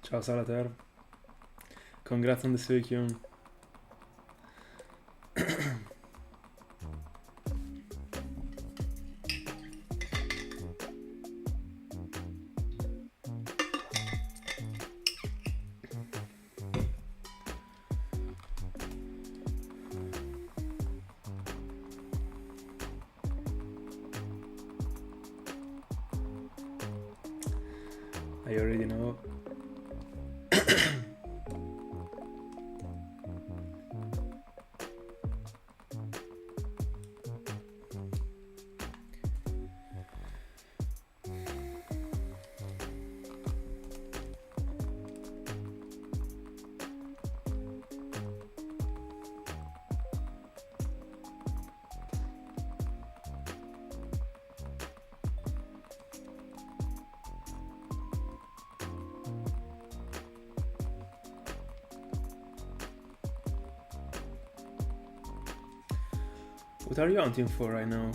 Ciao Salater. Congrats on the Suicune. I already know. What are you hunting for right now?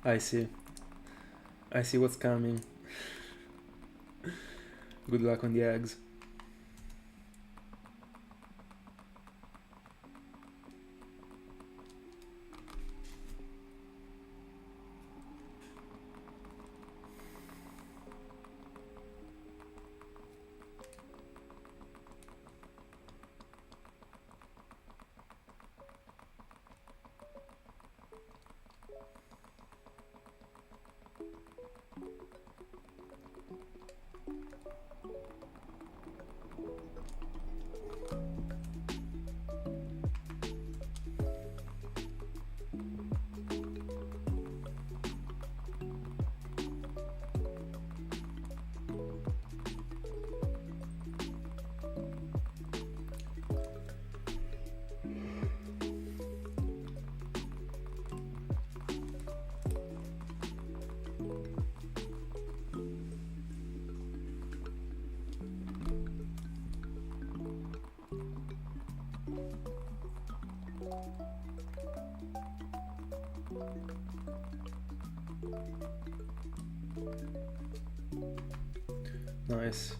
I see. I see what's coming. Good luck on the eggs. Nice.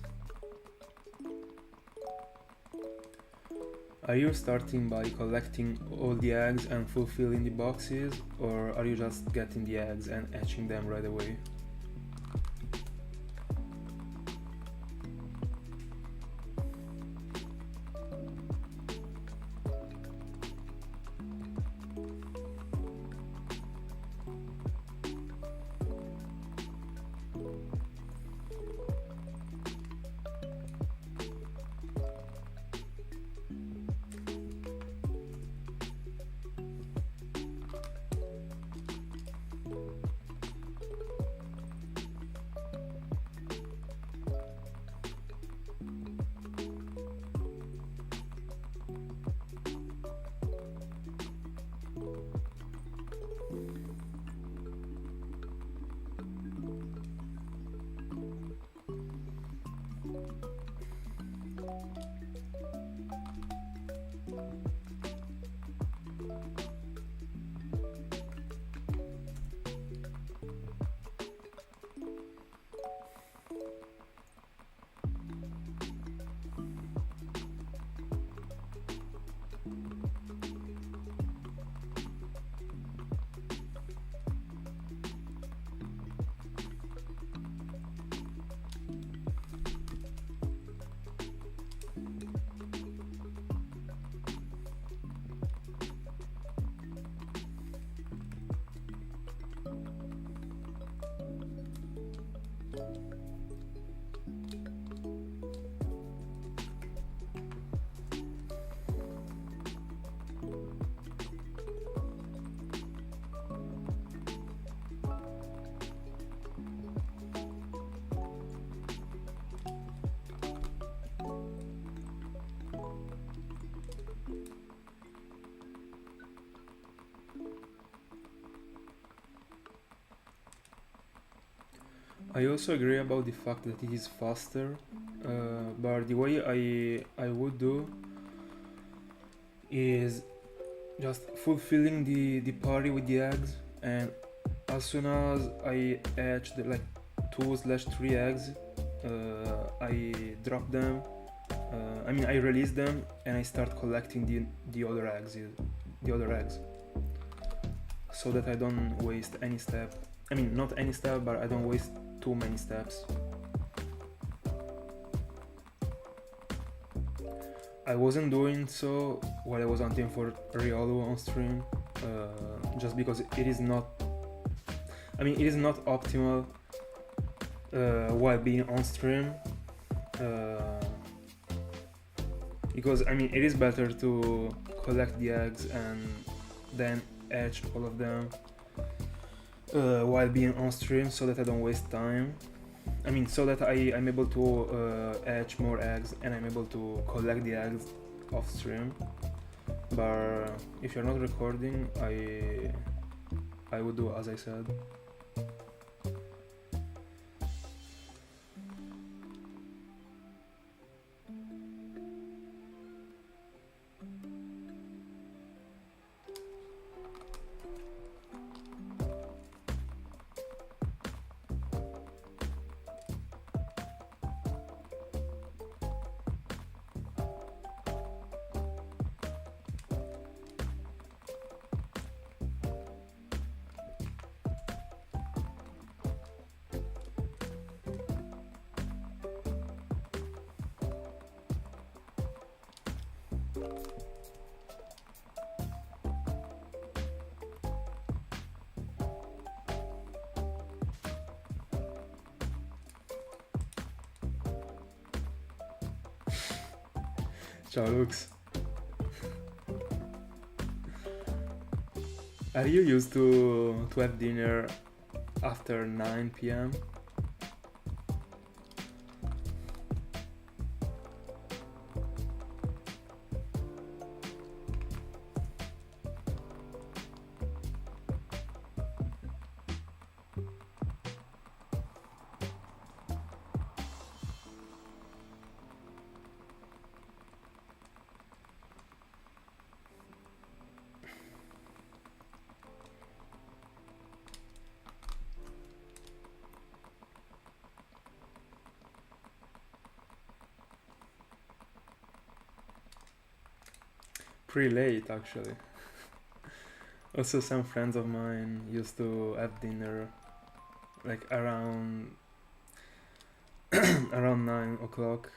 Are you starting by collecting all the eggs and fulfilling the boxes, or are you just getting the eggs and hatching them right away? I also agree about the fact that it is faster, but the way I would do is just fulfilling the party with the eggs, and as soon as I hatch the, like 2/3 eggs, I drop them. I release them and I start collecting the other eggs, so that I don't waste any step. Not any step, but I don't waste too many steps. I wasn't doing so while I was hunting for Riolu on stream, just because it is not optimal while being on stream, because it is better to collect the eggs and then hatch all of them while being on stream, so that I don't waste time. So that I'm able to hatch more eggs and I'm able to collect the eggs off stream. But if you're not recording, I would do as I said. Ciao Lux. Are you used to have dinner after 9 p.m.? Pretty late actually. Also, some friends of mine used to have dinner like around around 9 o'clock.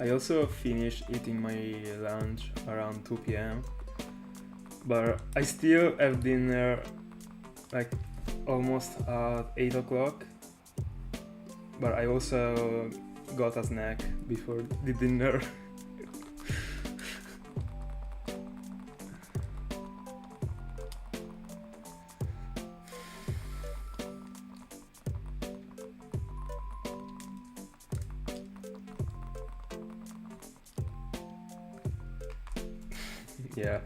I also finished eating my lunch around 2 p.m. But I still have dinner like almost at 8 o'clock. But I also got a snack before the dinner. Yeah.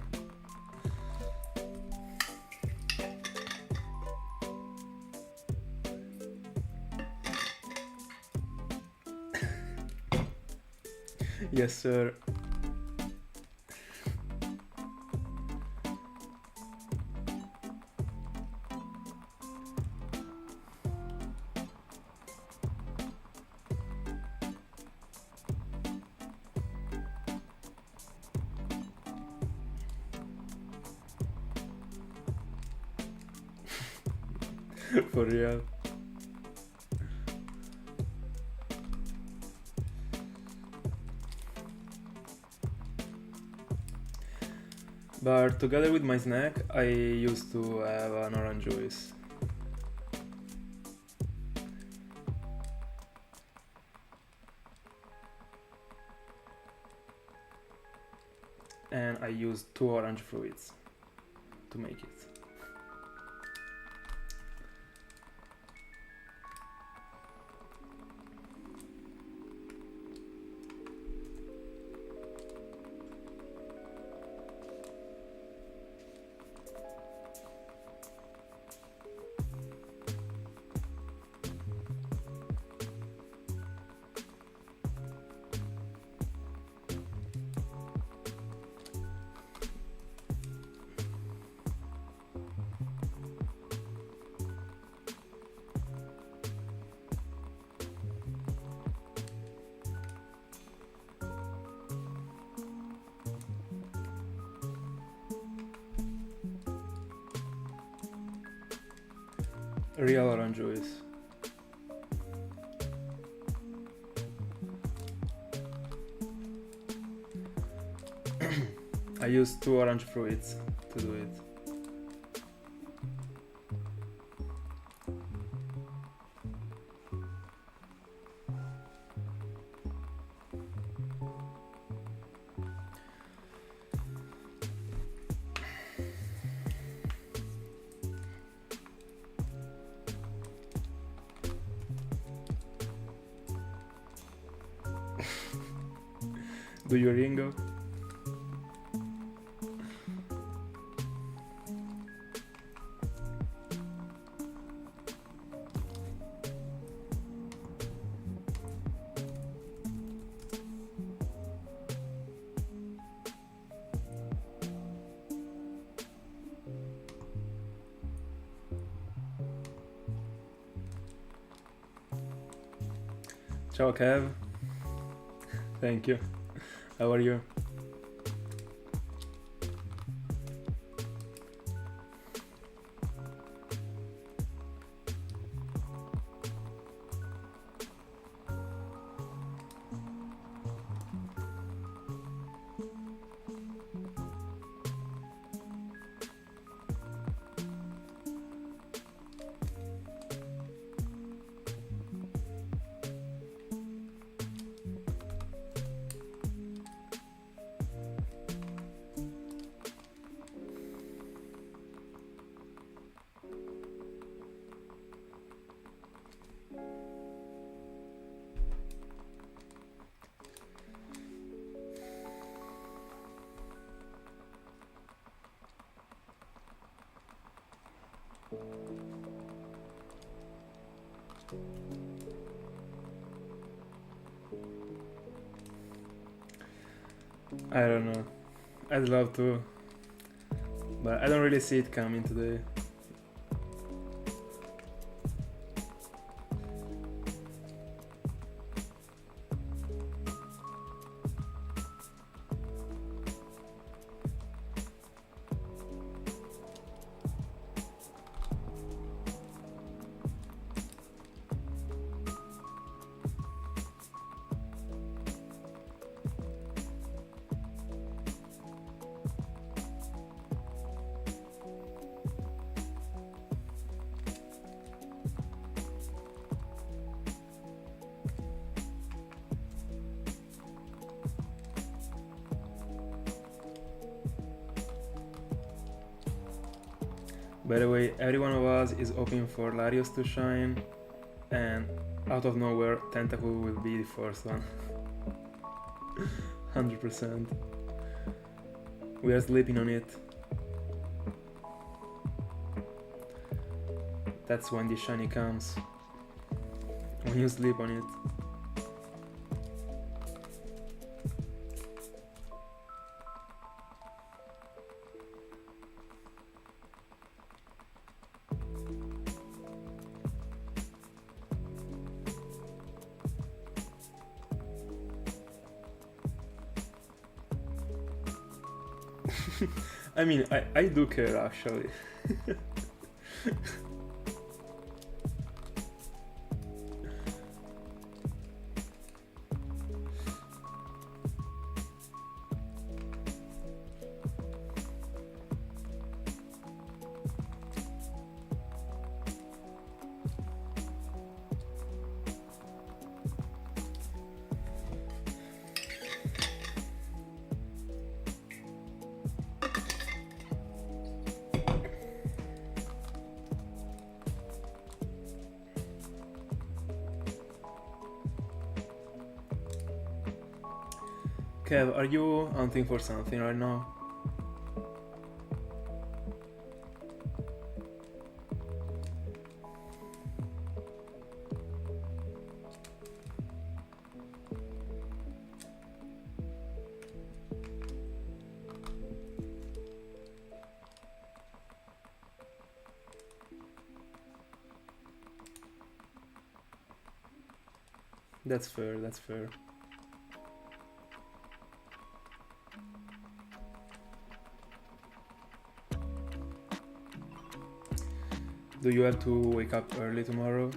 Yes, sir. For real. But together with my snack, I used to have an orange juice. And I used 2 orange fruits to make it. Real orange juice. I used 2 orange fruits to do it. Do you, Ringo? Ciao, Kev. Thank you. How are you? I don't know. I'd love to, but I don't really see it coming today. By the way, every one of us is hoping for Latios to shine, and out of nowhere, Tentacool will be the first one. 100%. We are sleeping on it. That's when the shiny comes. When you sleep on it. I mean, I do care actually. Kev, are you hunting for something right now? That's fair, that's fair. Do you have to wake up early tomorrow?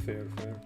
Fair, fair.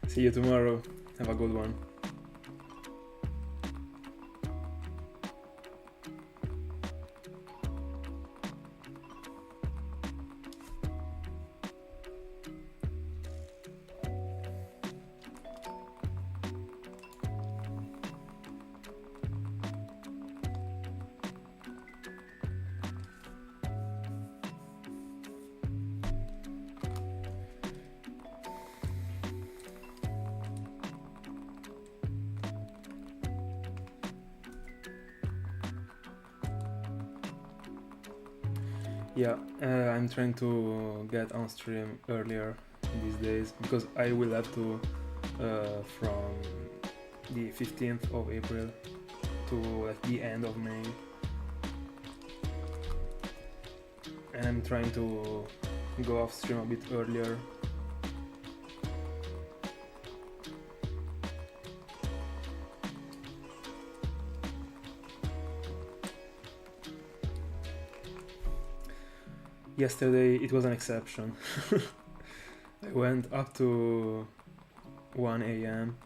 See you tomorrow. Have a good one. Yeah, I'm trying to get on stream earlier these days because I will have to from the 15th of April to like the end of May, and I'm trying to go off stream a bit earlier. Yesterday it was an exception. I went up to 1 a.m.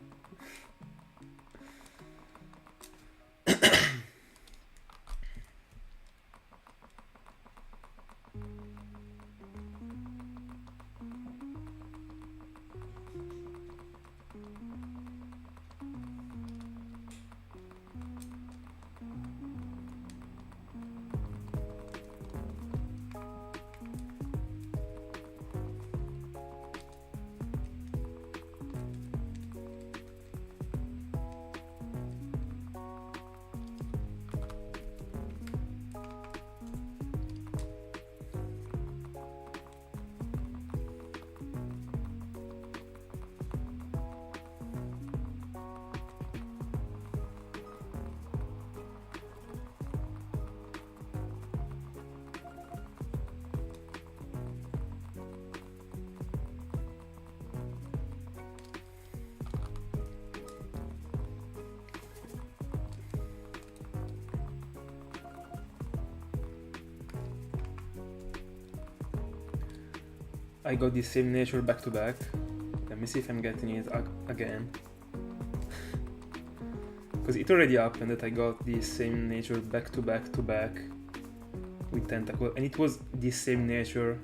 I got the same nature back to back. Let me see if I'm getting it again. Because it already happened that I got the same nature back to back to back with Tentacool, and it was the same nature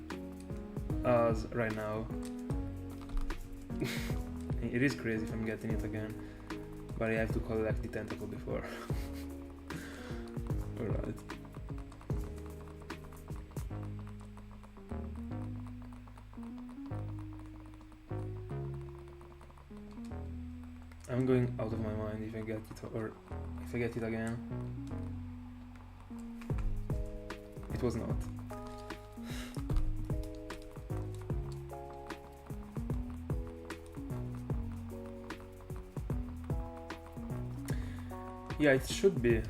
as right now. It is crazy if I'm getting it again, but I have to collect the Tentacool before. Alright. I'm going out of my mind if I get it, or if I get it again. It was not. Yeah, it should be.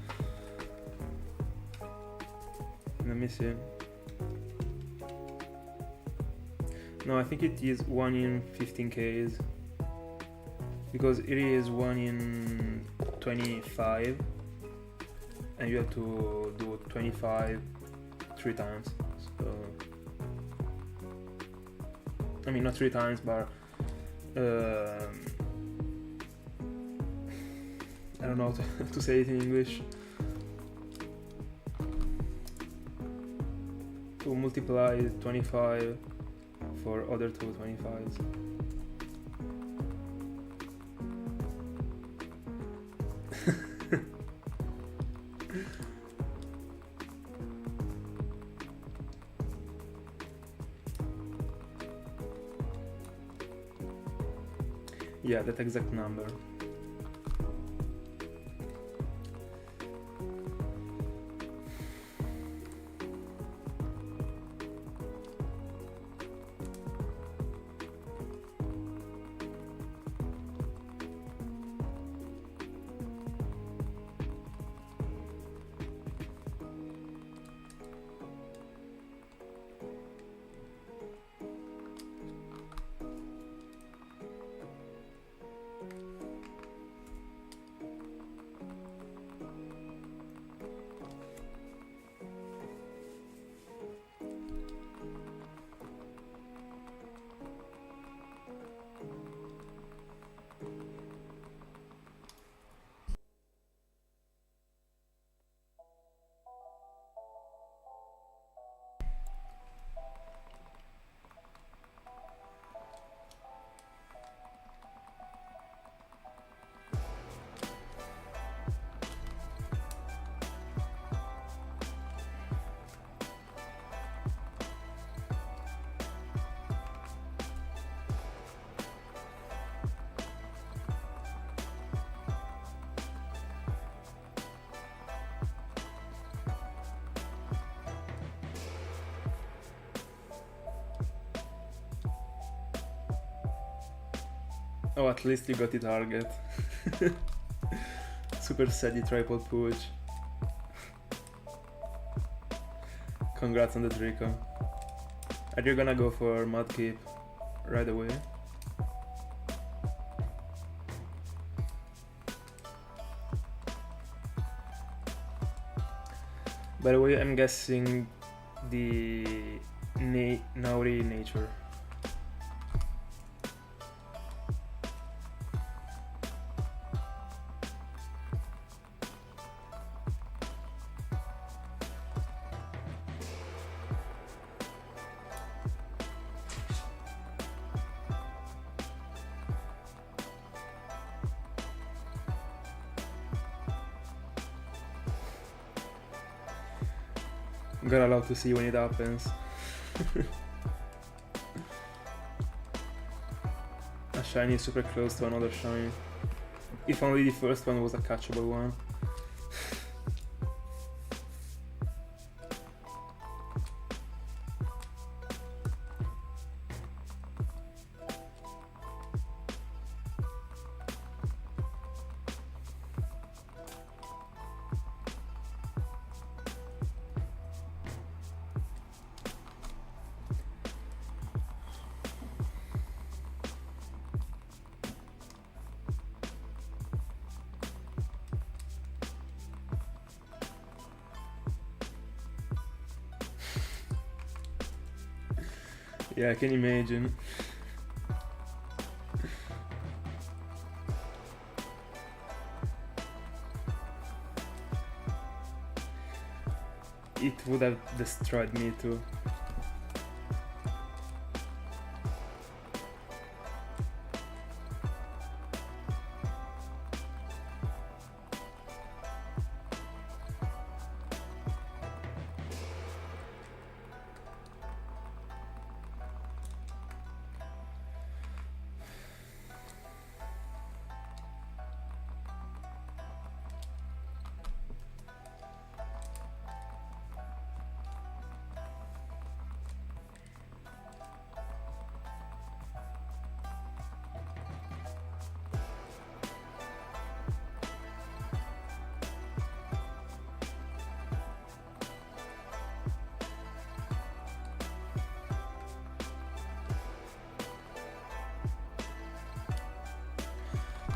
Let me see. No, I think it is 1 in 15 Ks. Because it is 1 in 25. And you have to do 25 3 times. So, I mean, not 3 times, but I don't know how to say it in English. To multiply 25 for other 2 25s. Yeah, that exact number. Oh, at least you got the target. Super sad, the triple push. Congrats on the Draco. Are you gonna go for Mudkip right away? By the way, I'm guessing the Nauri nature. Gotta love to see when it happens. A shiny is super close to another shiny. If only the first one was a catchable one. Yeah, I can imagine. It would have destroyed me too.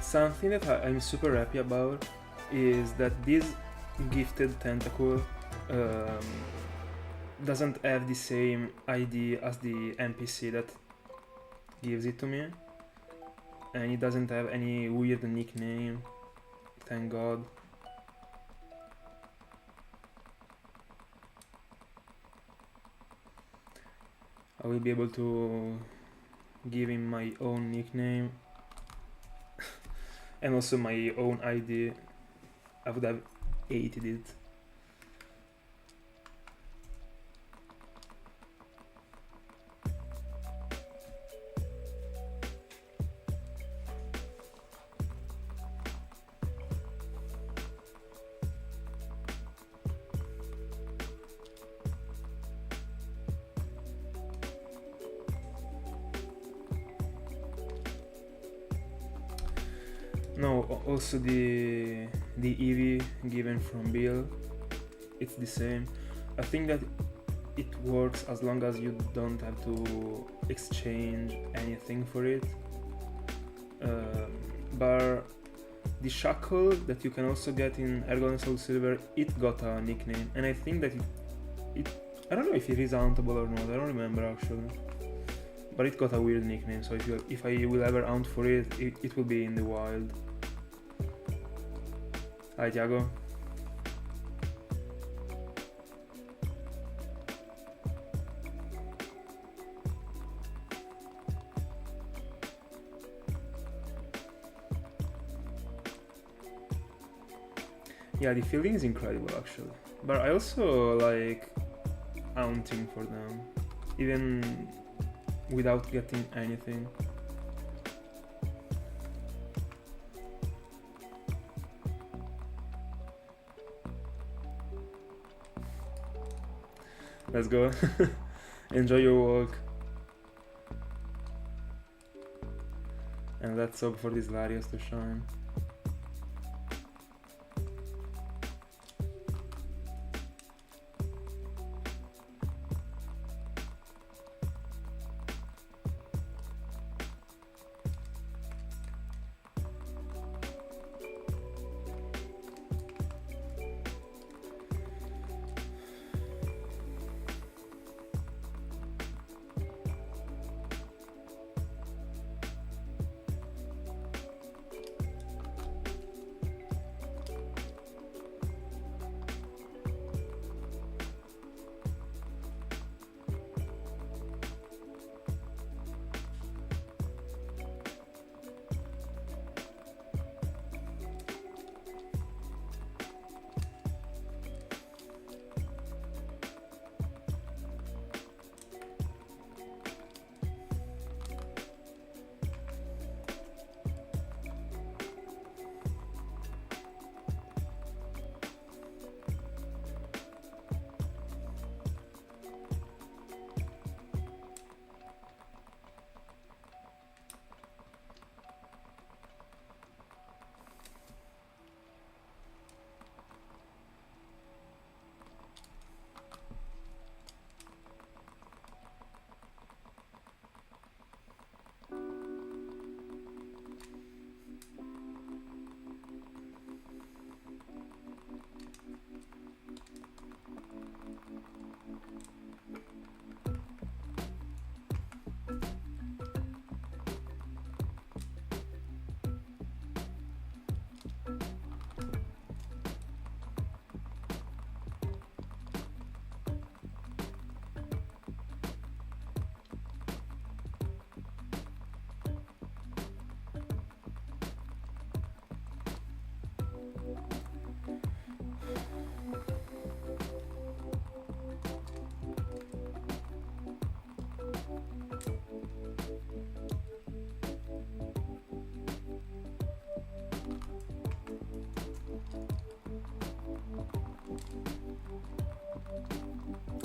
Something that I'm super happy about is that this gifted Tentacool doesn't have the same ID as the NPC that gives it to me, and it doesn't have any weird nickname, thank god. I will be able to give him my own nickname and also my own ID. I would have hated it. No, also the EV given from Bill, it's the same. I think that it works as long as you don't have to exchange anything for it. But the shackle that you can also get in Heartgold and Soulsilver, it got a nickname, and I think that it I don't know if it is huntable or not. I don't remember actually. But it got a weird nickname, so if I will ever hunt for it, it will be in the wild. Hi, Tiago. Yeah, the feeling is incredible actually. But I also like hunting for them, even without getting anything. Let's go. Enjoy your walk. And let's hope for this Latios to shine.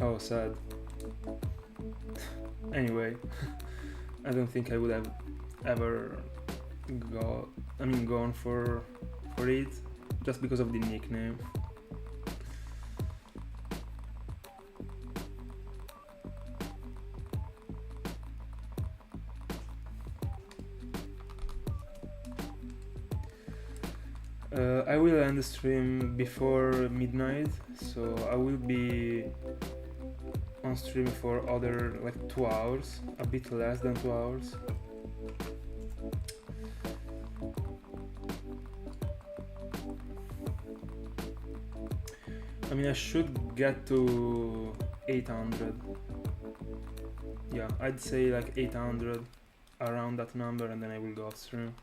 How sad. Anyway, I don't think I would have ever gone for it just because of the nickname. I will end the stream before midnight, so I will be on stream for other like 2 hours, a bit less than 2 hours. I mean, I should get to 800. Yeah, I'd say like 800, around that number, and then I will go off stream.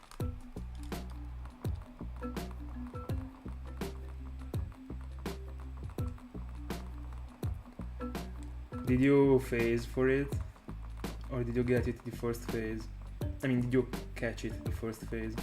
Did you phase for it? Or did you get it the first phase? I mean, did you catch it the first phase?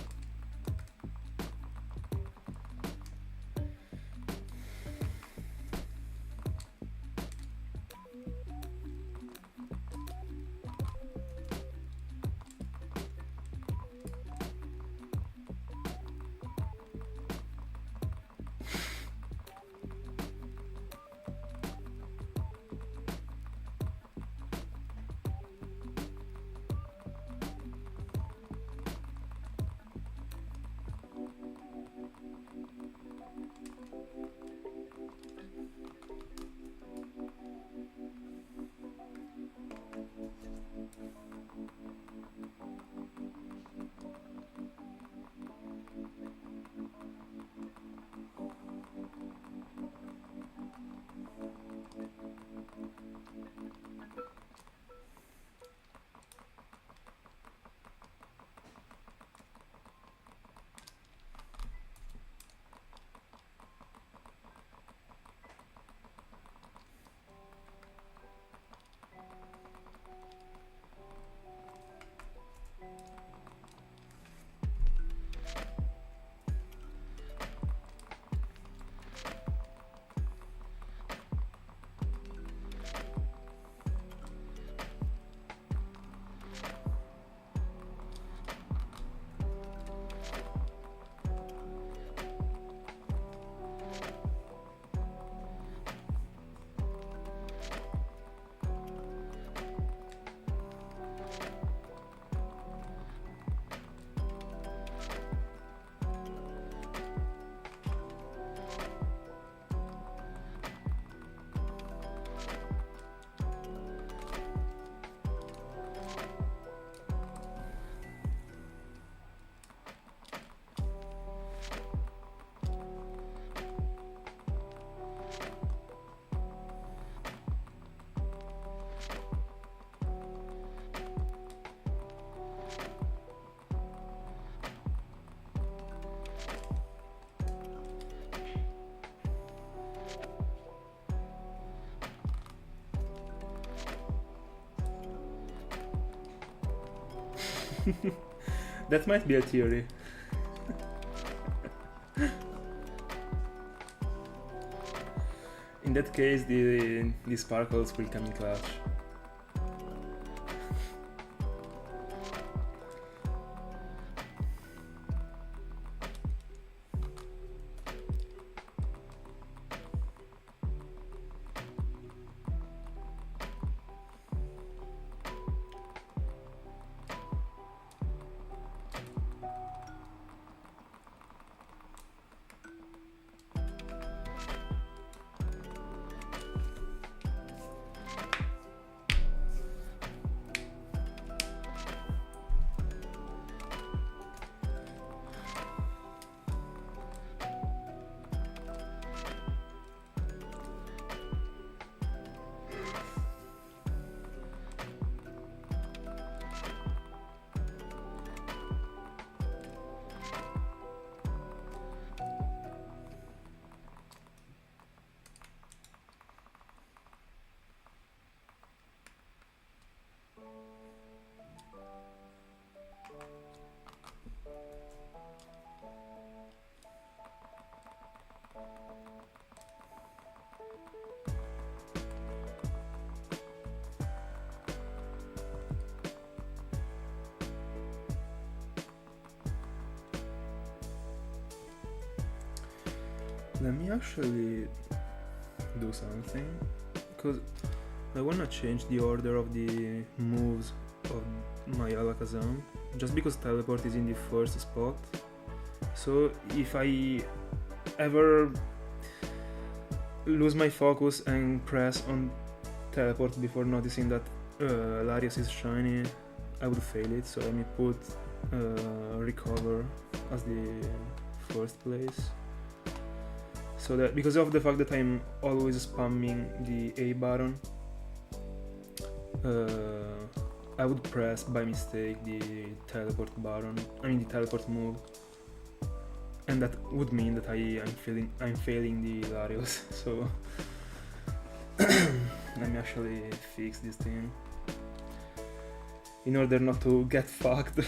That might be a theory. In that case, the sparkles will come in clutch. Let me actually do something, because I wanna change the order of the moves of my Alakazam, just because teleport is in the first spot. So if I ever lose my focus and press on teleport before noticing that Latios is shiny, I would fail it. So let me put recover as the first place. So that, because of the fact that I'm always spamming the A button, I would press by mistake the teleport button, the teleport move, and that would mean that I'm failing the Latios. So let me actually fix this thing in order not to get fucked.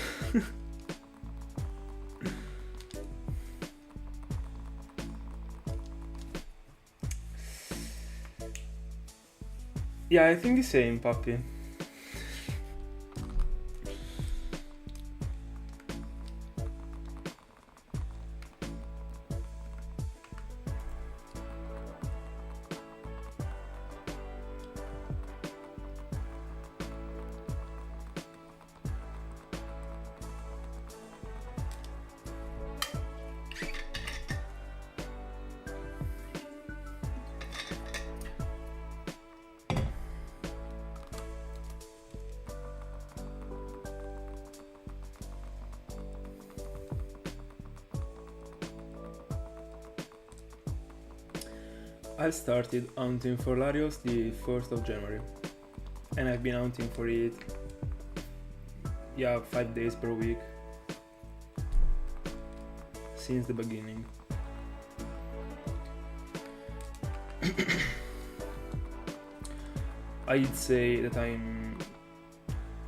Yeah, I think the same, puppy. I started hunting for Latios the 1st of January, and I've been hunting for it, 5 days per week since the beginning. I'd say that I'm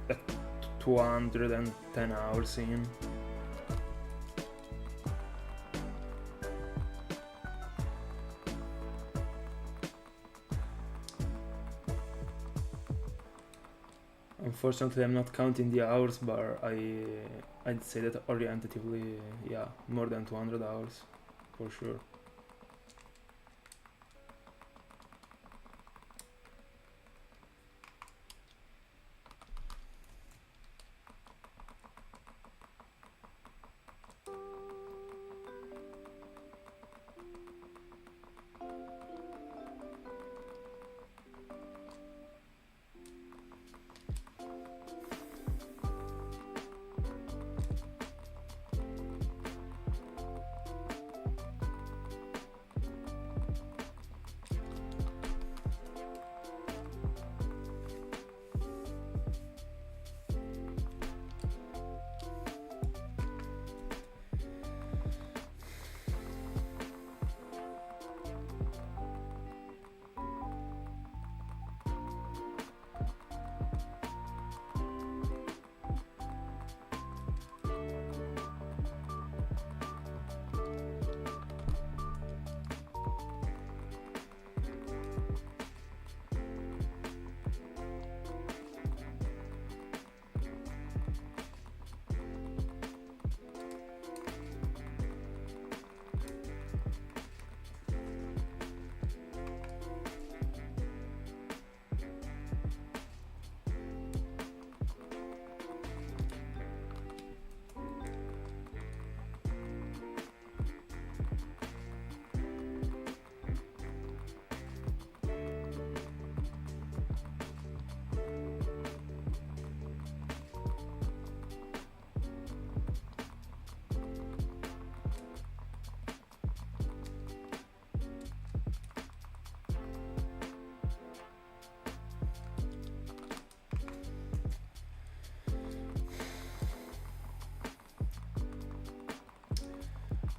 at 210 hours in. Unfortunately, I'm not counting the hours, but I'd say that orientatively, more than 200 hours, for sure.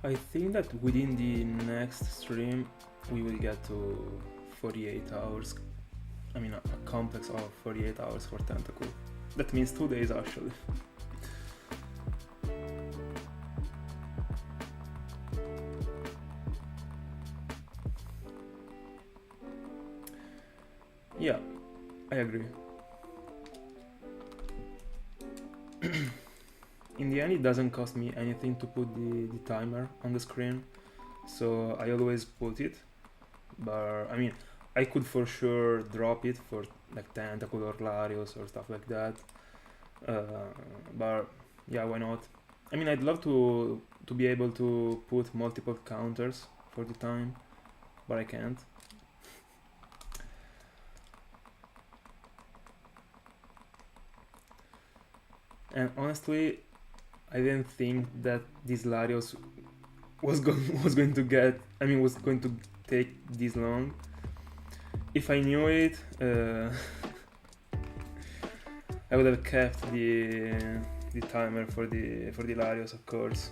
I think that within the next stream we will get to 48 hours. I mean, a complex of 48 hours for Tentacool. That means 2 days actually. Yeah, I agree. In the end, it doesn't cost me anything to put the timer on the screen, so I always put it. But I mean, I could for sure drop it for like Tentacool or Latios or stuff like that. But yeah, why not? I mean, I'd love to be able to put multiple counters for the time, but I can't. And honestly, I didn't think that this Latios was going to get. I mean, was going to take this long. If I knew it, I would have kept the timer for the Latios, of course.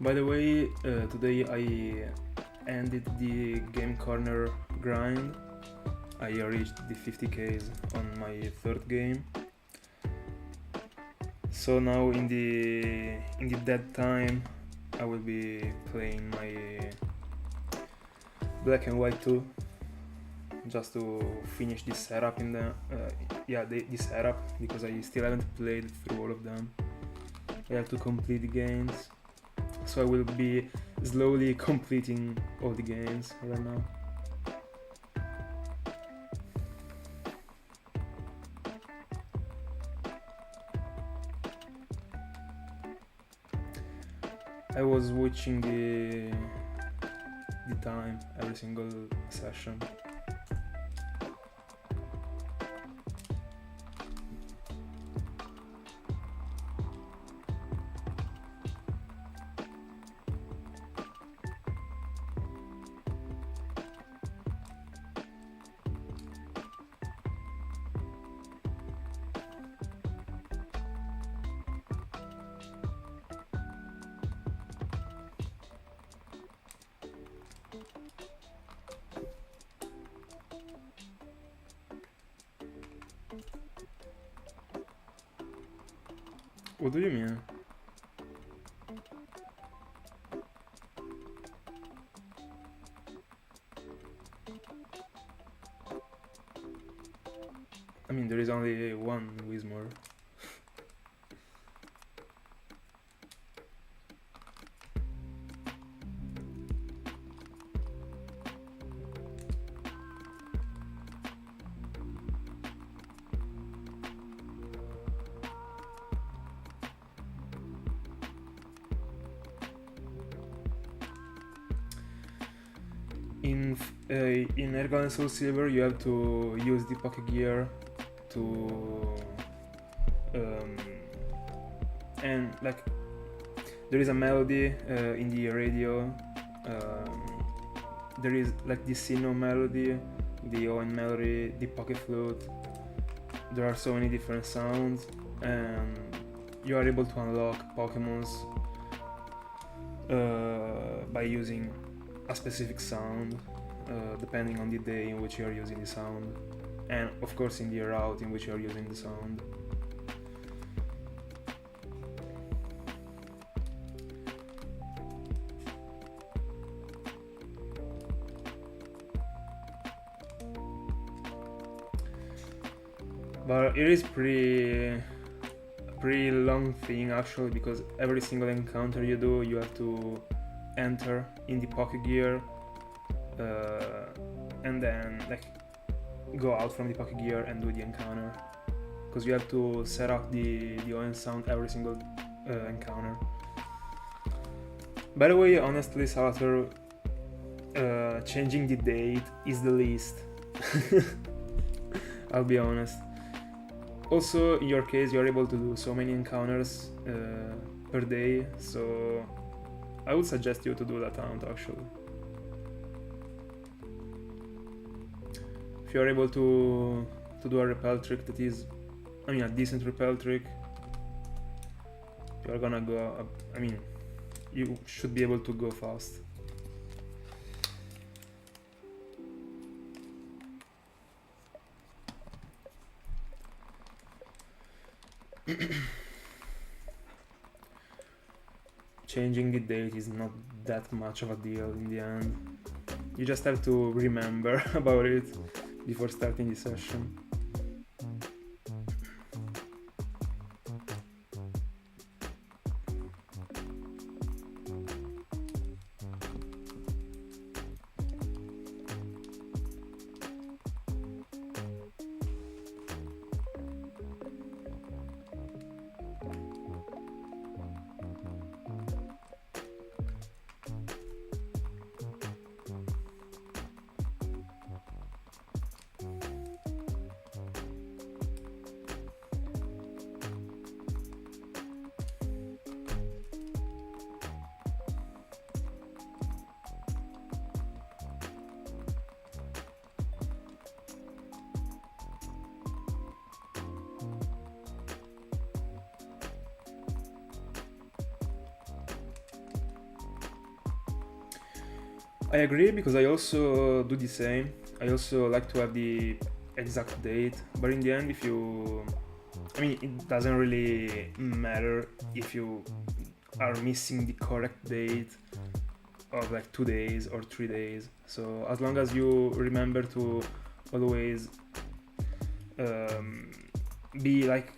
By the way, today I ended the game corner grind. I reached the 50Ks on my third game. So now in the dead time, I will be playing my Black and White 2, just to finish this setup in the the setup, because I still haven't played through all of them. I have to complete the games. So I will be slowly completing all the games right now. I was watching the time every single session. What do you mean? I mean, there is only one Wismore. In Pokemon's Soulsilver, you have to use the Pokegear to and like there is a melody in the radio. There is like the Sinnoh melody, the Owen melody, the Poke Flute. There are so many different sounds, and you are able to unlock Pokemons by using a specific sound, depending on the day in which you are using the sound, and of course in the route in which you are using the sound. But it is pretty long thing actually, because every single encounter you do, you have to enter in the Pokegear and then like go out from the Pokegear and do the encounter, because you have to set up the ON sound every single encounter. By the way, honestly, Salvatore, changing the date is the least. I'll be honest. Also, in your case, you're able to do so many encounters per day, so I would suggest you to do that amount actually. If you're able to to do a repel trick that is, I mean, a decent repel trick, you're gonna go up, I mean, you should be able to go fast. Changing the date is not that much of a deal in the end. You just have to remember about it before starting the session. I agree, because I also do the same. I also like to have the exact date, but in the end, if you, I mean, it doesn't really matter if you are missing the correct date of like 2 days or 3 days. So as long as you remember to always be like,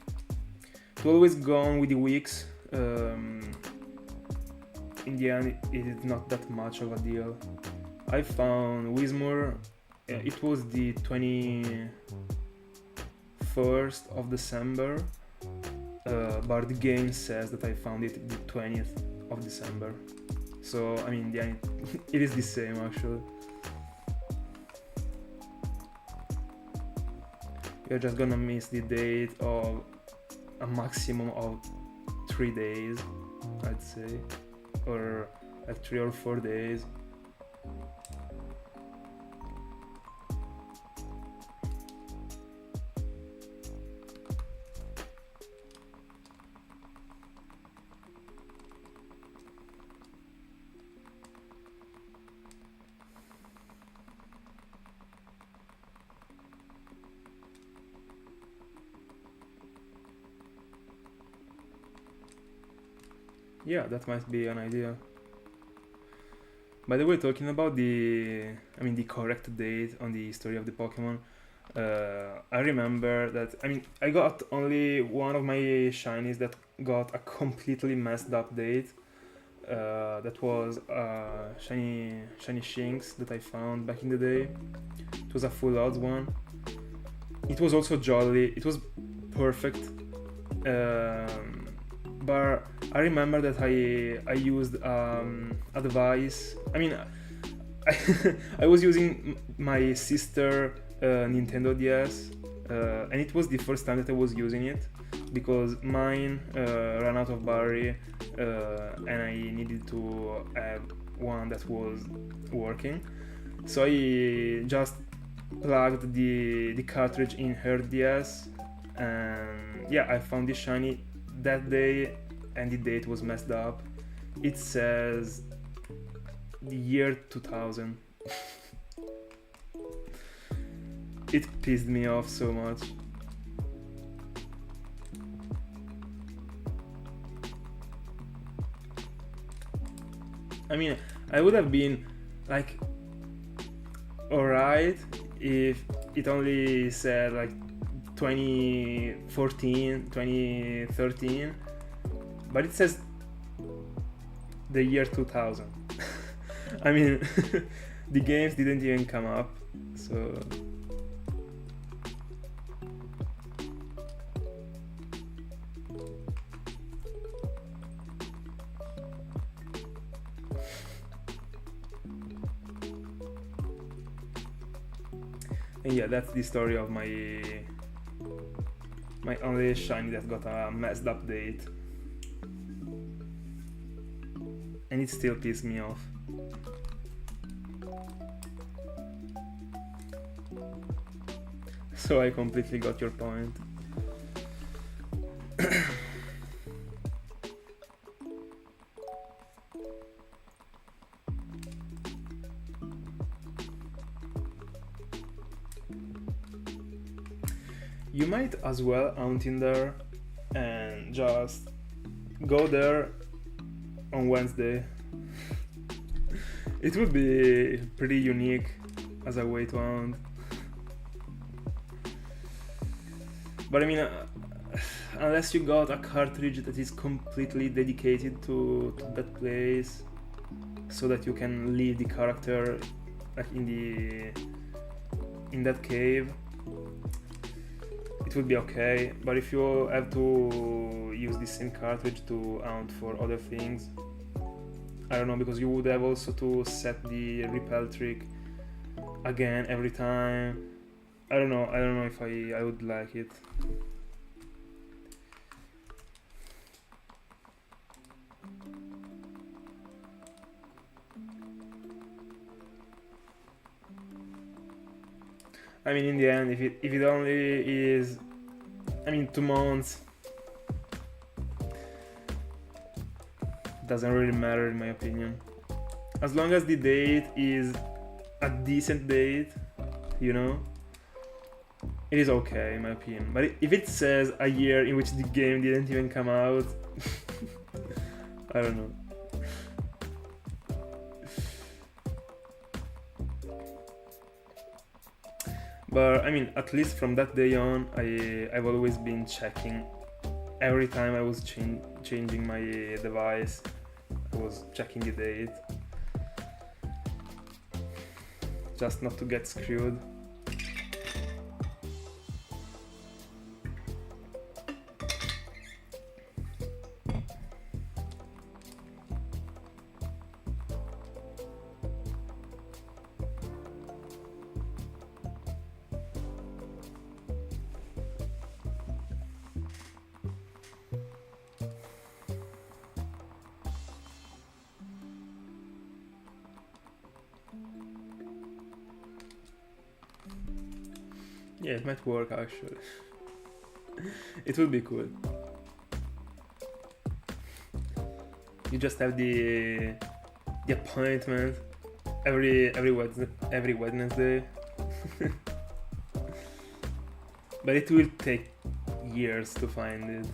to always go on with the weeks, in the end it is not that much of a deal. I found Wismur, it was the 21st of December, but the game says that I found it the 20th of December. So I mean, yeah, it is the same actually. You're just gonna miss the date of a maximum of 3 days, I'd say, or like 3 or 4 days. Yeah, that might be an idea. By the way, talking about the correct date on the history of the Pokemon, I remember that, I mean, I got only one of my shinies that got a completely messed up date. That was shiny Shinx that I found back in the day. It was a full odds one. It was also jolly. It was perfect. But I remember that I used a device. I mean, I was using my sister Nintendo DS, and it was the first time that I was using it, because mine ran out of battery, and I needed to have one that was working. So I just plugged the cartridge in her DS, and yeah, I found this shiny that day, and the date was messed up. It says the year 2000. It pissed me off so much. I mean, I would have been like alright if it only said like 2014, 2013, but it says the year 2000. I mean, the games didn't even come up, so... And yeah, that's the story of my only shiny that got a messed up date. And it still pissed me off. So I completely got your point. You might as well hunt in there and just go there on Wednesday. It would be pretty unique as a way to hunt. But I mean, unless you got a cartridge that is completely dedicated to that place, so that you can leave the character like in that cave, it would be okay. But if you have to use the same cartridge to hunt for other things, I don't know, because you would have also to set the repel trick again every time. I don't know if I would like it. I mean, in the end, if it only is, I mean, 2 months, doesn't really matter in my opinion. As long as the date is a decent date, you know, it is okay in my opinion. But if it says a year in which the game didn't even come out, I don't know. But I mean, at least from that day on, I've always been checking. Every time I was changing my device, I was checking the date, just not to get screwed. Yeah, it might work actually. It would be cool. You just have the appointment every Wednesday. But it will take years to find it.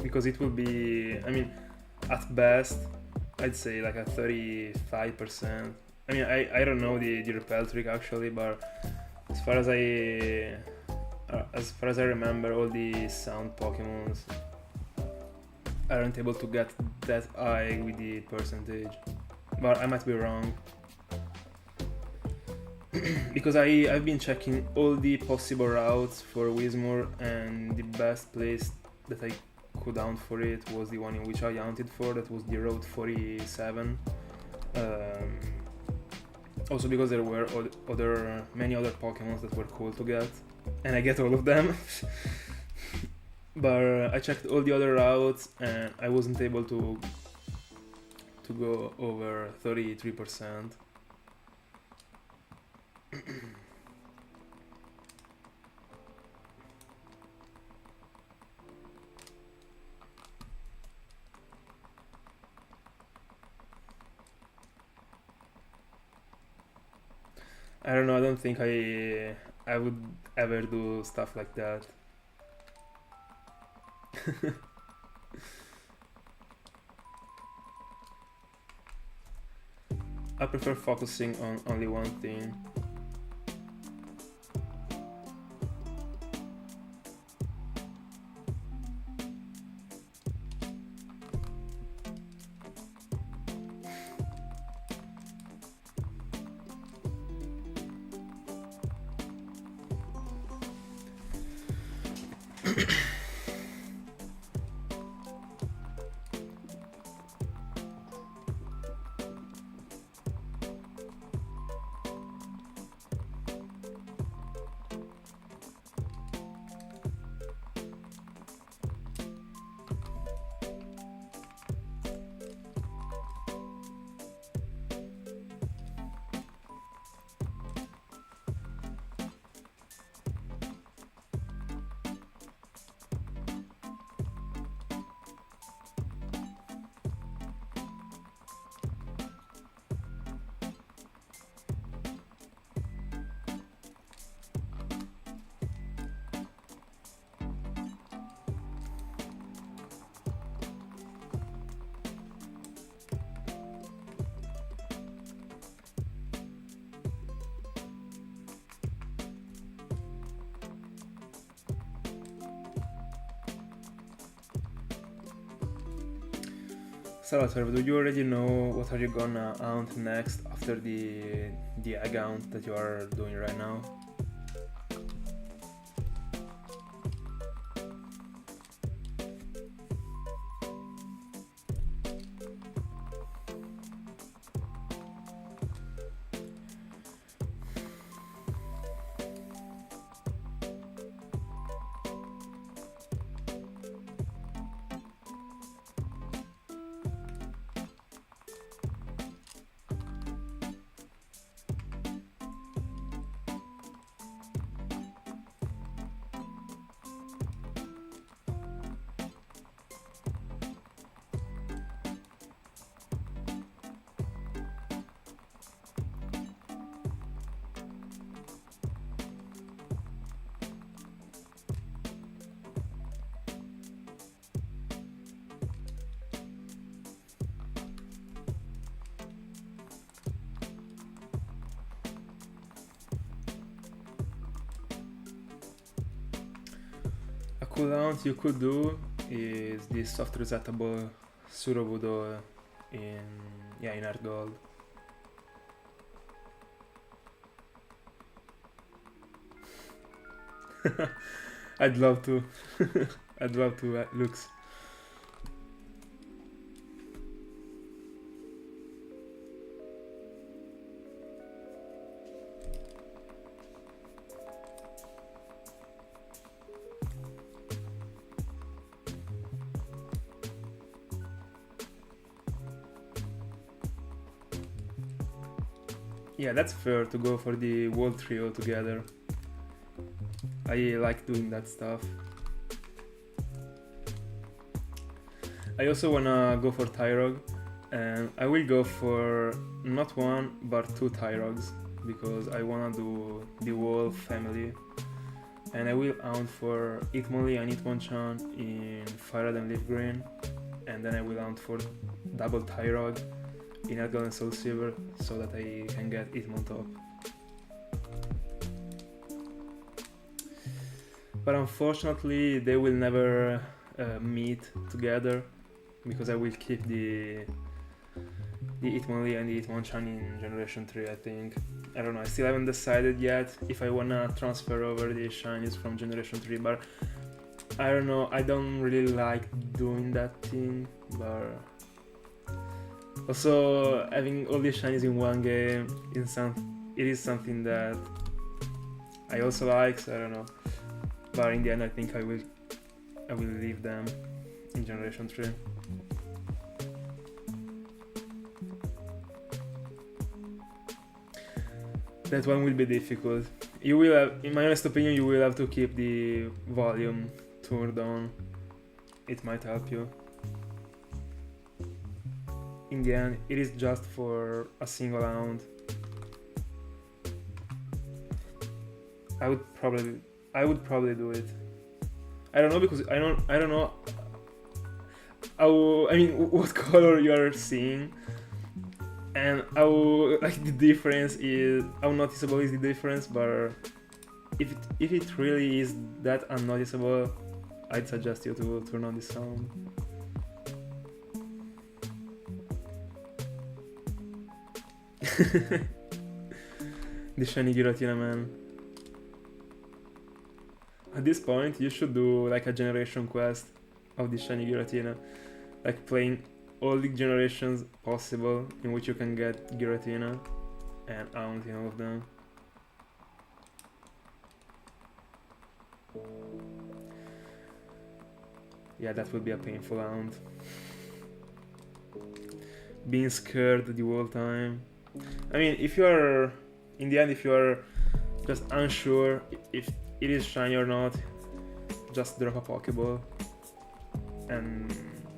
Because it will be, I mean, at best, I'd say like a 35%. I mean, I don't know the repel trick actually, but as far as I remember, all the sound Pokemons aren't able to get that high with the percentage. But I might be wrong. Because I've been checking all the possible routes for Whismur, and the best place that I could hunt for it was the one in which I hunted for, that was the Route 47. Also because there were many other Pokemons that were cool to get, and I get all of them. But I checked all the other routes and I wasn't able to go over 33%. I don't know, I don't think I would ever do stuff like that. I prefer focusing on only one thing. Salvatore, do you already know what are you gonna hunt next after the egg hunt that you are doing right now? A cool hunt you could do is this soft resettable Surobudo in Heartgold. I'd love to. I'd love to, Lux. Yeah, that's fair to go for the wall trio together. I like doing that stuff. I also wanna go for Tyrog, and I will go for not one but two Tyrogs because I wanna do the whole family. And I will hunt for Hitmonlee and Hitmonchan in Firered and Leafgreen, and then I will hunt for double Tyrog in Heartgold and Soulsilver so that I can get Hitmontop. But unfortunately they will never meet together because I will keep the Hitmonlee and the Hitmonchan in Generation 3, I think. I don't know, I still haven't decided yet if I wanna transfer over the shinies from Generation 3, but I don't know, I don't really like doing that thing, but also having all these shinies in one game it is something that I also like, so I don't know. But in the end I think I will leave them in Generation 3. That one will be difficult. You will have, in my honest opinion, you will have to keep the volume turned on. It might help you. In the end, it is just for a single round. I would probably do it. I don't know because I don't know how, I mean what color you are seeing and how like the difference is, how noticeable is the difference, but if it really is that unnoticeable, I'd suggest you to turn on the sound. The shiny Giratina, man. At this point, you should do like a generation quest of the shiny Giratina, like playing all the generations possible in which you can get Giratina and hunting all of them. Yeah, that would be a painful hunt. Being scared the whole time. I mean, if you are, in the end, if you are just unsure if it is shiny or not, just drop a Pokeball and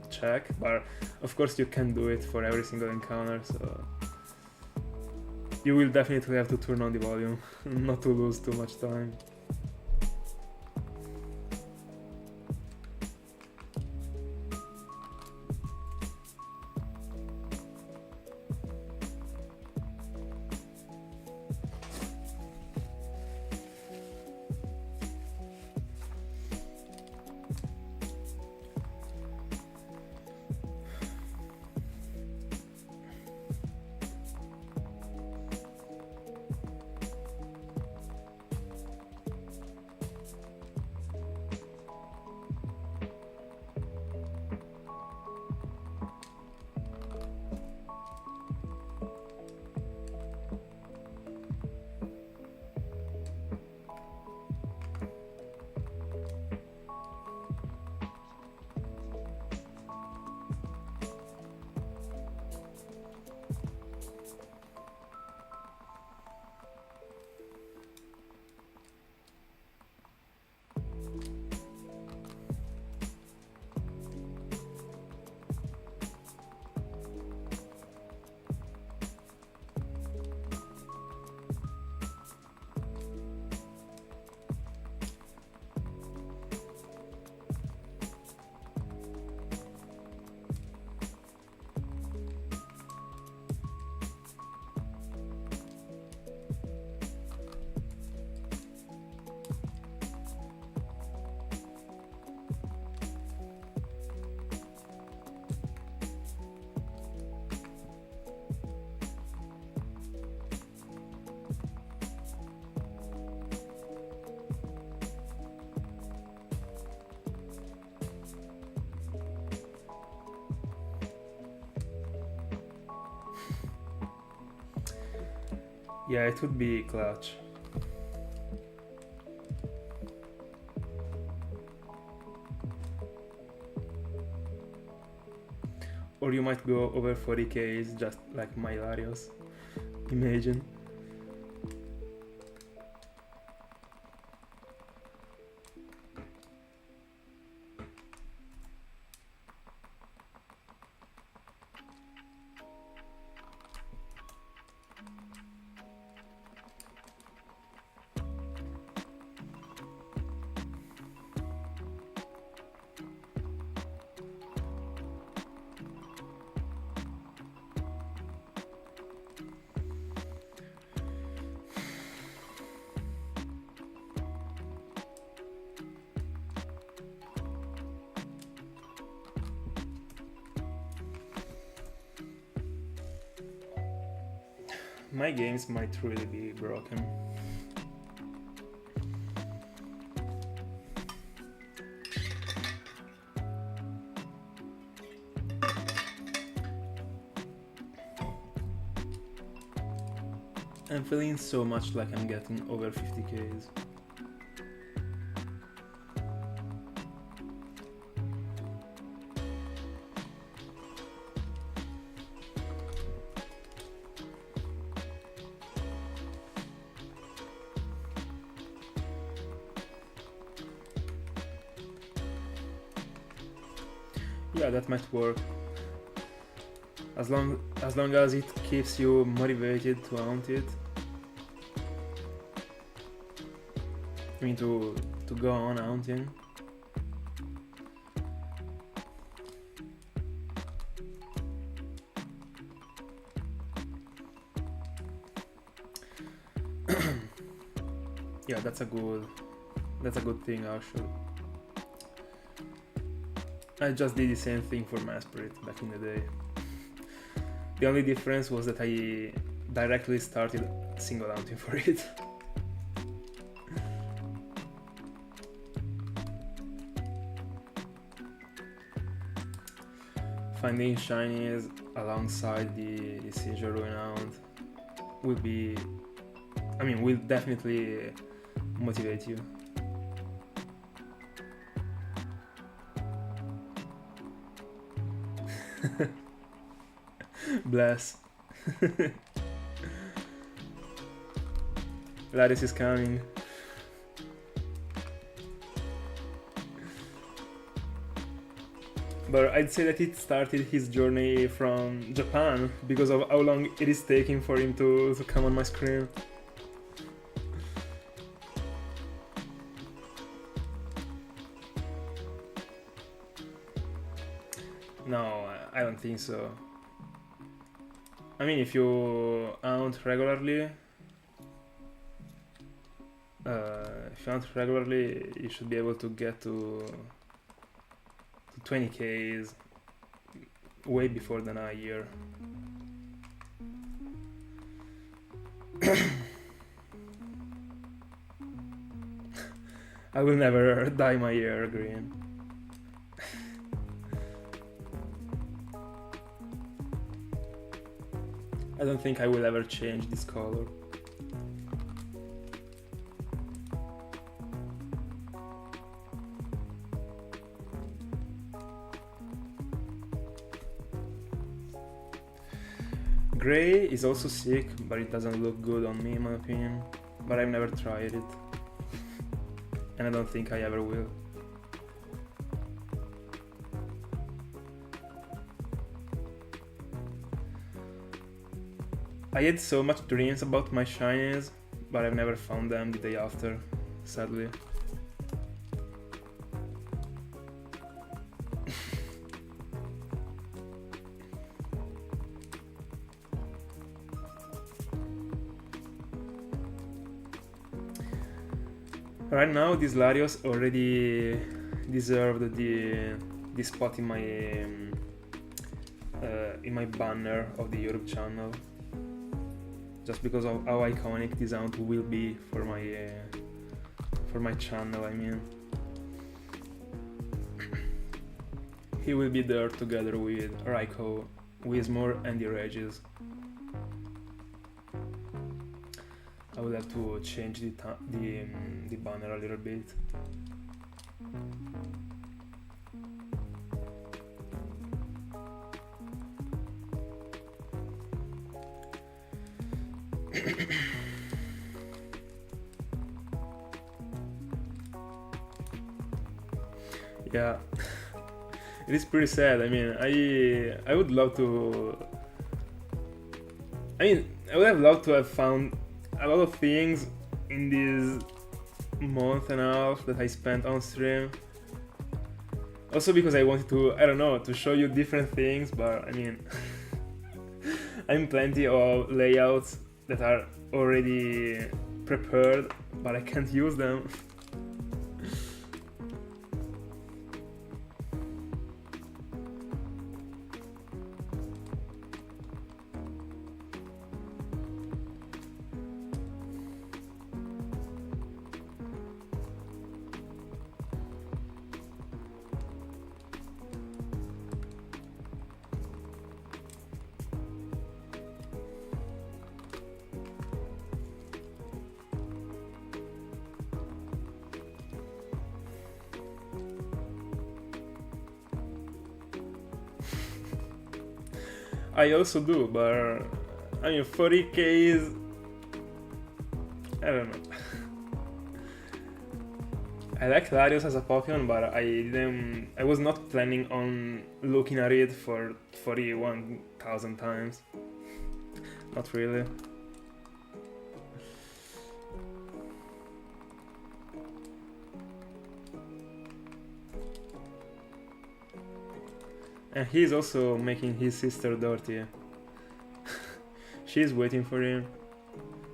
check, but of course you can do it for every single encounter, so you will definitely have to turn on the volume not to lose too much time. Yeah, it would be clutch. Or you might go over 40k just like my Latios. Imagine. My games might really be broken. I'm feeling so much like I'm getting over 50k's. Yeah, that might work. As long as it keeps you motivated to hunt it. I mean to go on hunting. Yeah, that's a good thing actually. I just did the same thing for Maspirit back in the day. The only difference was that I directly started single hunting for it. Finding shinies alongside the Seizure Ruin Hound will definitely motivate you. Bless. Latios is coming. But I'd say that it started his journey from Japan because of how long it is taking for him to come on my screen. No, I don't think so. I mean, if you hunt regularly, you should be able to get to 20k's way before than a year. I will never dye my hair green. I don't think I will ever change this color. Grey is also sick, but it doesn't look good on me in my opinion. But I've never tried it. And I don't think I ever will. I had so much dreams about my shinies, but I've never found them the day after, sadly. Right now, these Latios already deserved the spot in my banner of the Europe channel, just because of how iconic this hunt will be for my channel. I mean, he will be there together with Raikou, Whismur, and the Regis. I would have to change the banner a little bit. Yeah, it is pretty sad. I mean, I would love to. I mean, I would have loved to have found a lot of things in this month and a half that I spent on stream. Also because I wanted to, I don't know, to show you different things, but I mean, I'm plenty of layouts that are already prepared, but I can't use them. I also do, but I mean 40k is, I don't know. I like Latios as a Pokemon, but I was not planning on looking at it for 41,000 times. Not really. And he's also making his sister dirty. She's waiting for him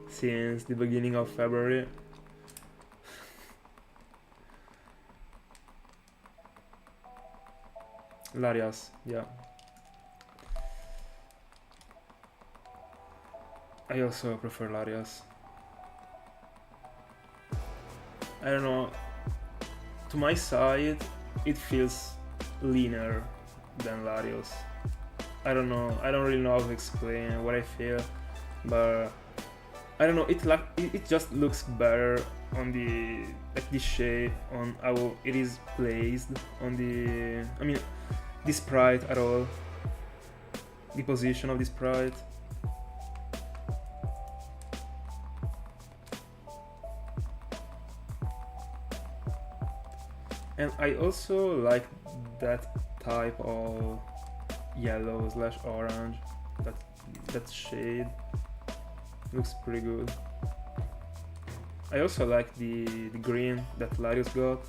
since the beginning of February. Latios, yeah. I also prefer Latios. I don't know. To my side, it feels leaner than Latios. I don't know. I don't really know how to explain what I feel, but I don't know. It just looks better on the shape, on how it is placed on the. I mean, the sprite at all. The position of the sprite. And I also like that type of yellow / orange, that shade looks pretty good. I also like the green that Latios got,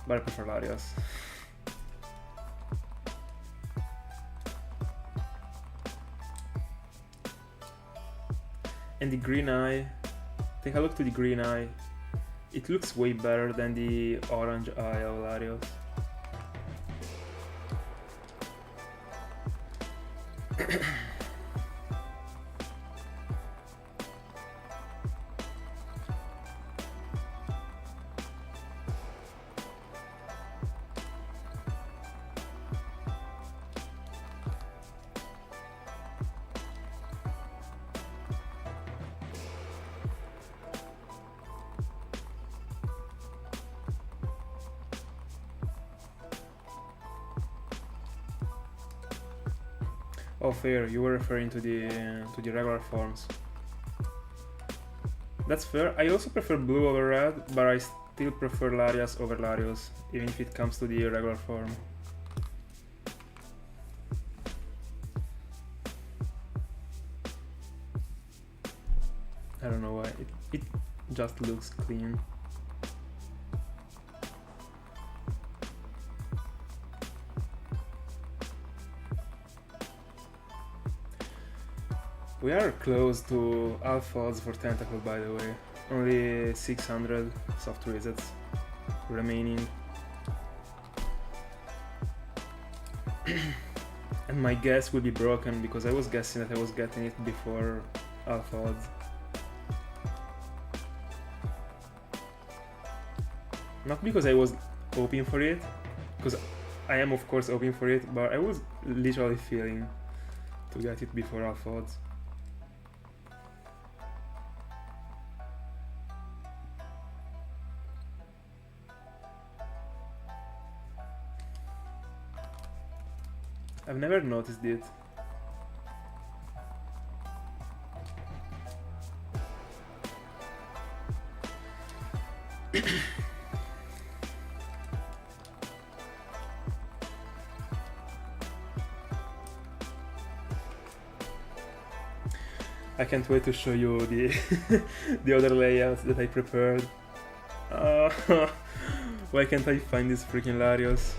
but I prefer Latios. And the green eye, take a look to the green eye. It looks way better than the orange eye of Latios. Oh, fair. You were referring to the regular forms. That's fair. I also prefer blue over red, but I still prefer Latios over Latios, even if it comes to the regular form. I don't know why. It just looks clean. We are close to alpha odds for Tentacool, by the way. Only 600 soft resets remaining. And my guess will be broken because I was guessing that I was getting it before alpha odds. Not because I was hoping for it, because I am of course hoping for it, but I was literally feeling to get it before alpha odds. I've never noticed it. I can't wait to show you the the other layouts that I prepared. Why can't I find this freaking Latios?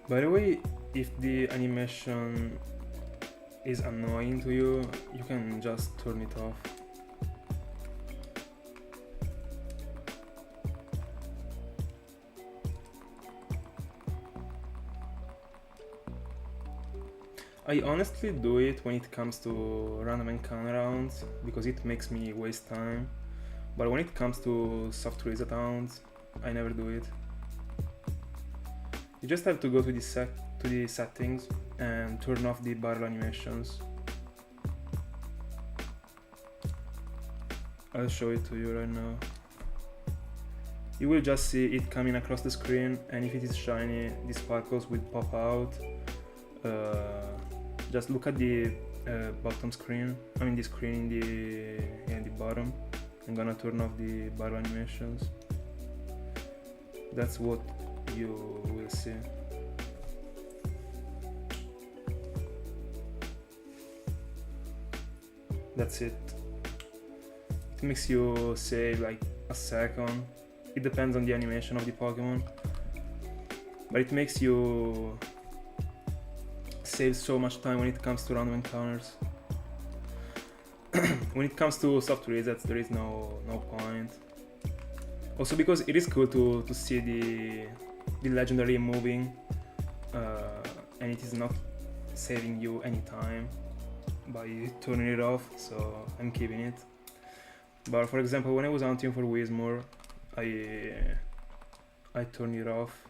By the way, if the animation is annoying to you, you can just turn it off. I honestly do it when it comes to random encounter rounds, because it makes me waste time. But when it comes to soft reset rounds, I never do it. You just have to go to the settings and turn off the barrel animations. I'll show it to you right now. You will just see it coming across the screen, and if it is shiny, the sparkles will pop out. Just look at the bottom screen. I mean the screen in the bottom. I'm gonna turn off the barrel animations. That's what you will see. That's it. It makes you save like a second. It depends on the animation of the Pokemon, but it makes you save so much time when it comes to random encounters. When it comes to soft resets, there is no point. Also because it is cool to see the legendary moving, and it is not saving you any time by turning it off, so I'm keeping it. But for example, when I was hunting for Whismur, I turned it off.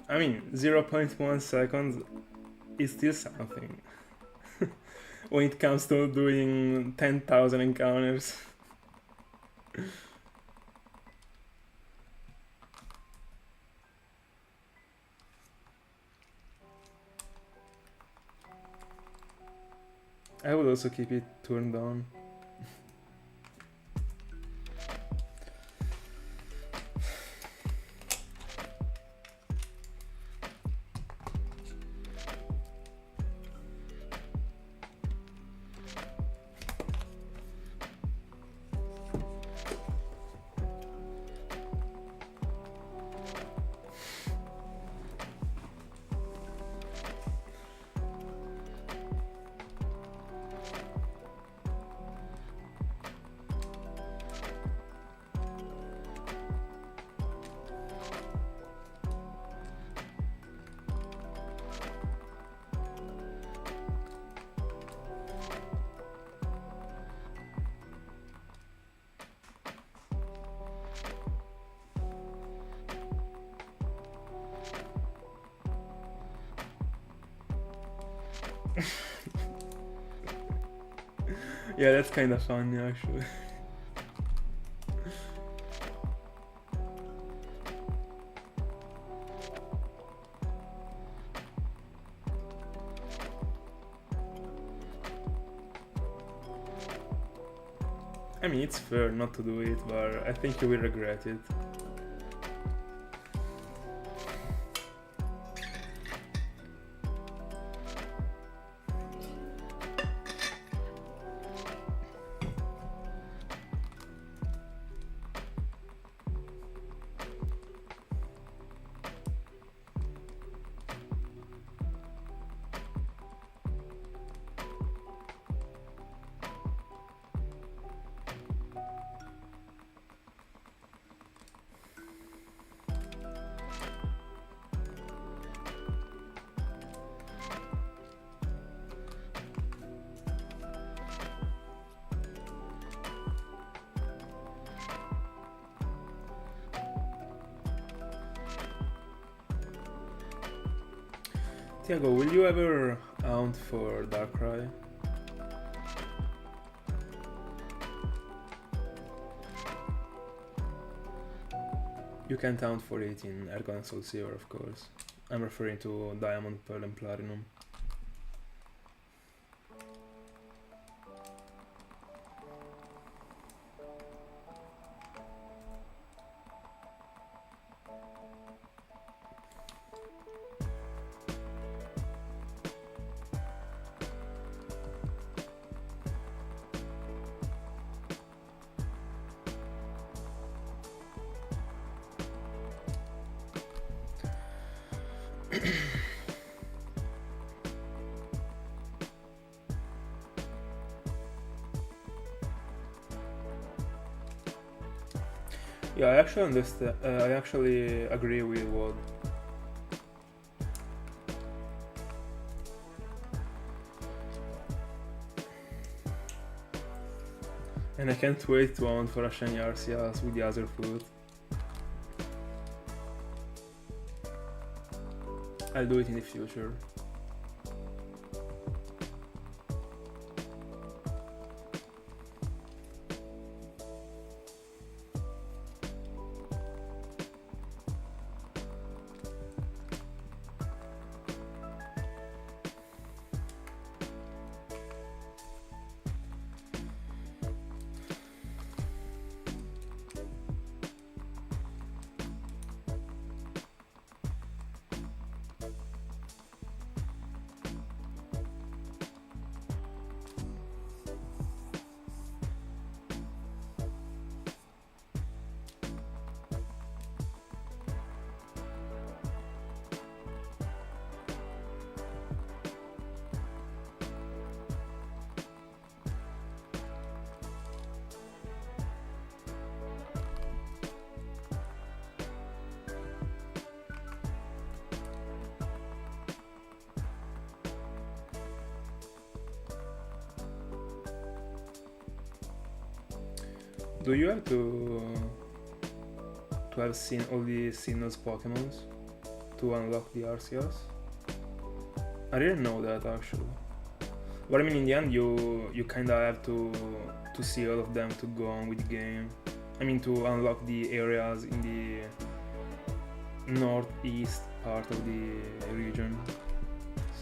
I mean, 0.1 seconds is still something. When it comes to doing 10,000 encounters. I would also keep it turned on. Yeah, that's kind of funny actually. I mean, it's fair not to do it, but I think you will regret it. Tiago, will you ever hunt for Darkrai? You can't hunt for it in Argon and Soulsilver, of course. I'm referring to Diamond, Pearl and Platinum. Yeah, I actually understand. I actually agree with what. And I can't wait to hunt for a shiny Arceus with the other foot. I'll do it in the future. Do you have to to have seen all the Sinnoh's Pokemons to unlock the Arceus. I didn't know that actually. But I mean, in the end, you kinda have to see all of them to go on with the game. I mean, to unlock the areas in the northeast part of the region.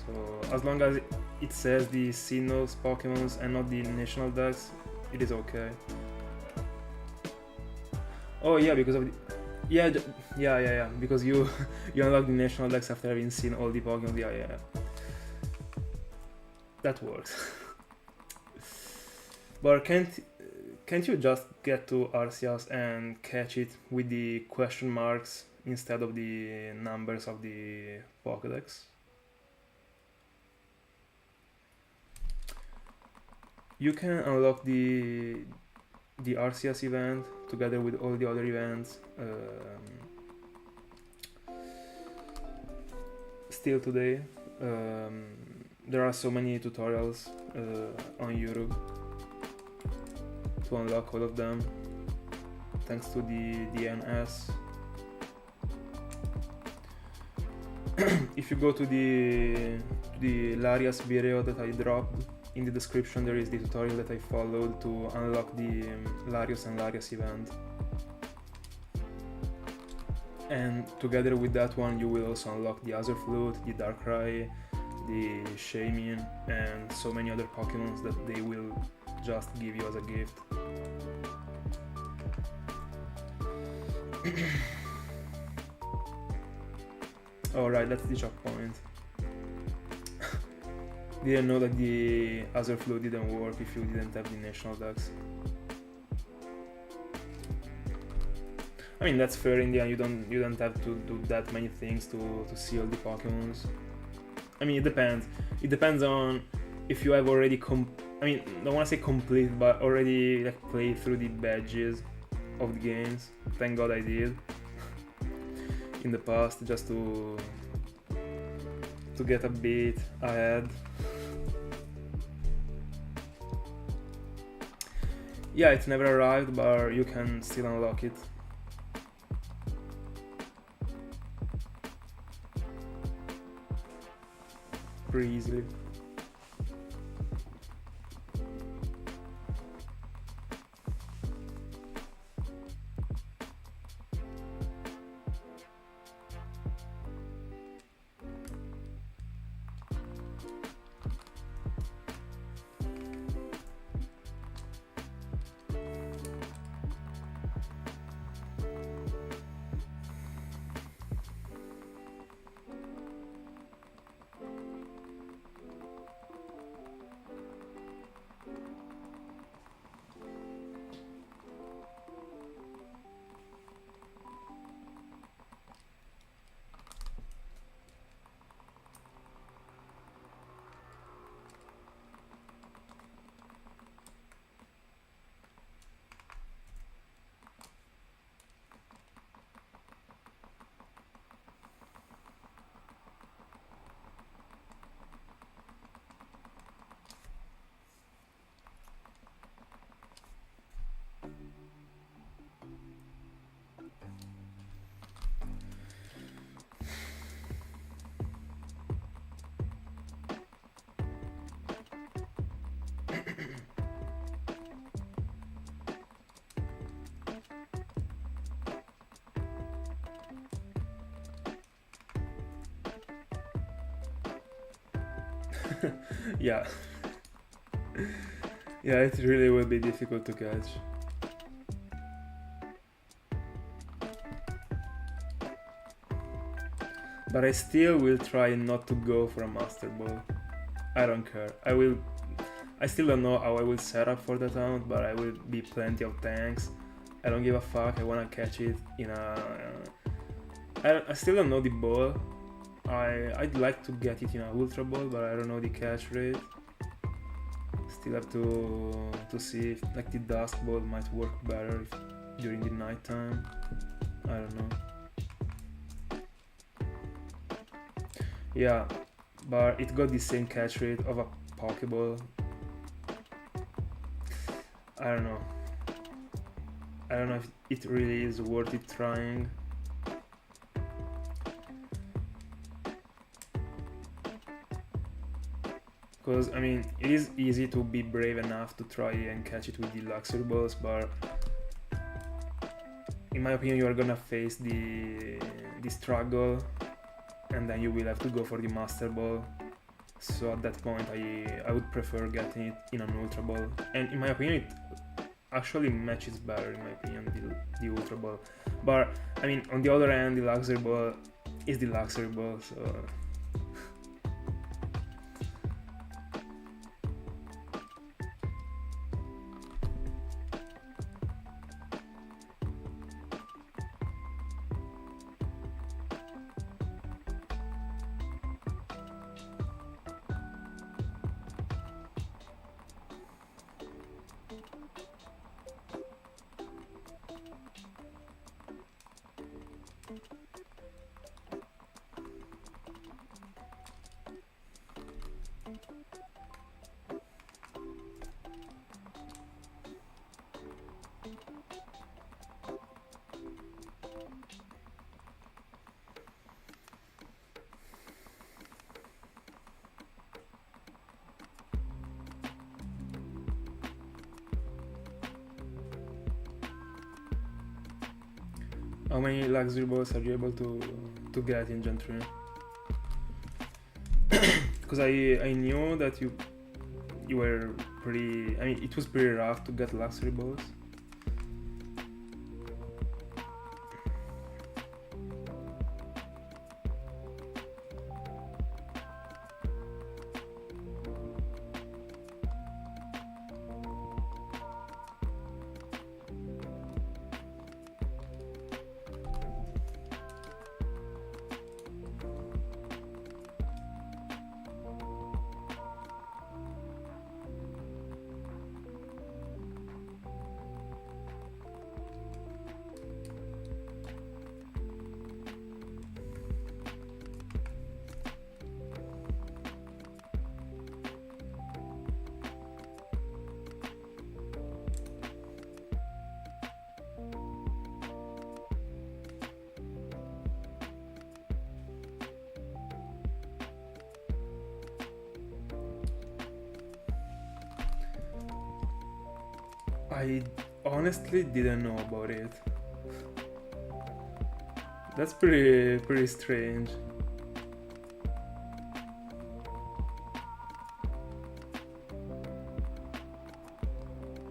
So as long as it says the Sinnoh's Pokemons and not the national decks, it is okay. Oh yeah, because of the yeah, because you unlock the national decks after having seen all the Pokemon. Yeah. That works. But can't you just get to Arceus and catch it with the question marks instead of the numbers of the Pokédex? You can unlock the Arceus event together with all the other events still today. There are so many tutorials on YouTube to unlock all of them, thanks to the DNS. If you go to the Larias video that I dropped, in the description there is the tutorial that I followed to unlock the Latios and Larias event. And together with that one you will also unlock the Azurflute, the Darkrai, the Shaymin, and so many other Pokemons that they will just give you as a gift. Alright, that's the checkpoint. Didn't know that the Azurflute didn't work if you didn't have the national decks. I mean, that's fair in the end, you don't have to do that many things to see all the Pokemons. I mean, it depends. It depends on if you have already I mean, don't want to say complete, but already like played through the badges of the games. Thank God I did in the past, just to get a bit ahead. Yeah, it's never arrived, but you can still unlock it. Pretty easily. Yeah. Yeah, it really will be difficult to catch. But I still will try not to go for a Master Ball. I don't care. I still don't know how I will set up for that round, but I will be plenty of tanks. I don't give a fuck. I wanna catch it in a. I still don't know the ball. I'd like to get it in a Ultra Ball, but I don't know the catch rate. Still have to see if like the Dusk Ball might work better during the night time. I don't know. Yeah, but it got the same catch rate of a Pokeball. I don't know. I don't know if it really is worth it trying. Because, I mean, it is easy to be brave enough to try and catch it with the luxury balls, but in my opinion you are gonna face the struggle, and then you will have to go for the master ball. So at that point I would prefer getting it in an ultra ball, and in my opinion it actually matches better, in my opinion, the ultra ball. But I mean, on the other hand, the luxury ball is the luxury ball, so how many luxury balls are you able to get in Gen 3? Because I knew that you were pretty, I mean, it was pretty rough to get luxury balls. I honestly didn't know about it. That's pretty strange.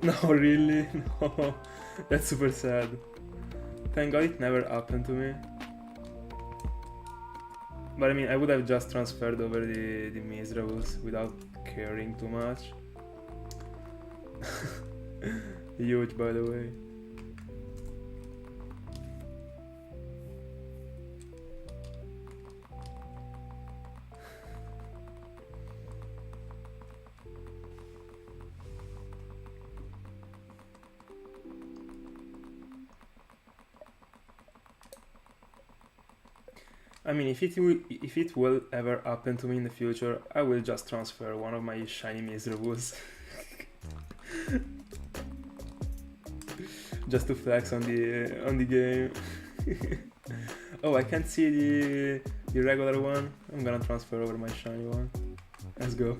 No, really? No. That's super sad. Thank God it never happened to me. But I mean, I would have just transferred over the miserables without caring too much. Huge, by the way. I mean, if it will ever happen to me in the future, I will just transfer one of my shiny miserables. Just to flex on the game. Oh, I can't see the regular one. I'm gonna transfer over my shiny one. Let's go.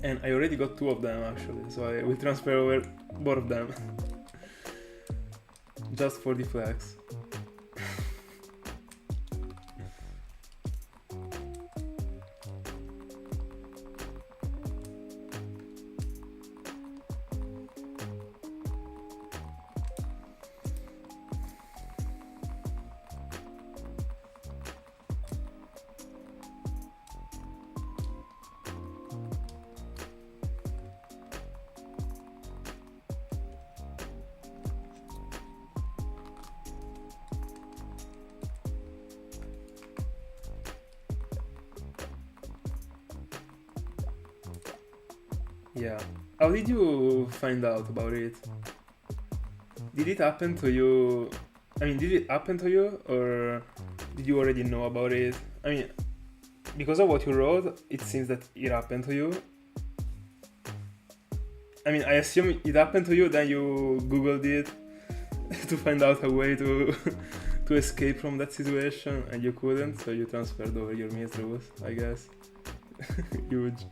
And I already got 2 of them actually, so I will transfer over both of them. Just for the flex. Yeah. How did you find out about it? Did it happen to you? I mean, did it happen to you, or did you already know about it I mean, because of what you wrote, it seems that it happened to you. I mean, I assume it happened to you, then you googled it to find out a way to to escape from that situation, and you couldn't, so you transferred over your mistruths, I guess. Huge.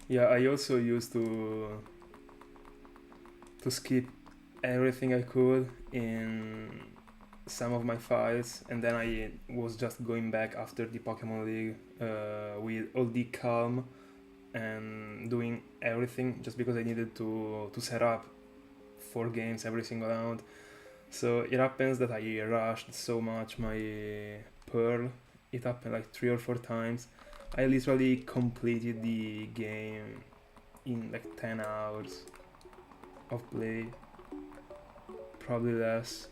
Yeah, I also used to skip everything I could in some of my files, and then I was just going back after the Pokemon League with all the calm and doing everything just because I needed to set up 4 games every single round. So it happens that I rushed so much my Pearl. It happened like 3 or 4 times. I literally completed the game in like 10 hours of play, probably less.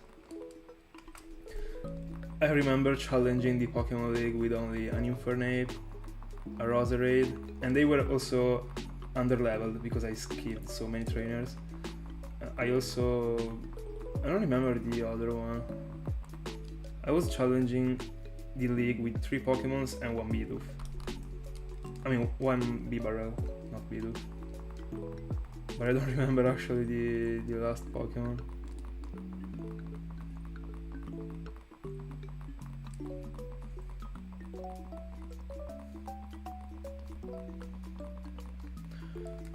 I remember challenging the Pokemon League with only an Infernape, a Roserade, and they were also underleveled because I skipped so many trainers. I don't remember the other one. I was challenging the league with 3 Pokemons and 1 Bidoof. I mean, 1 Bibarel, not Bidoof. But I don't remember actually the last Pokemon.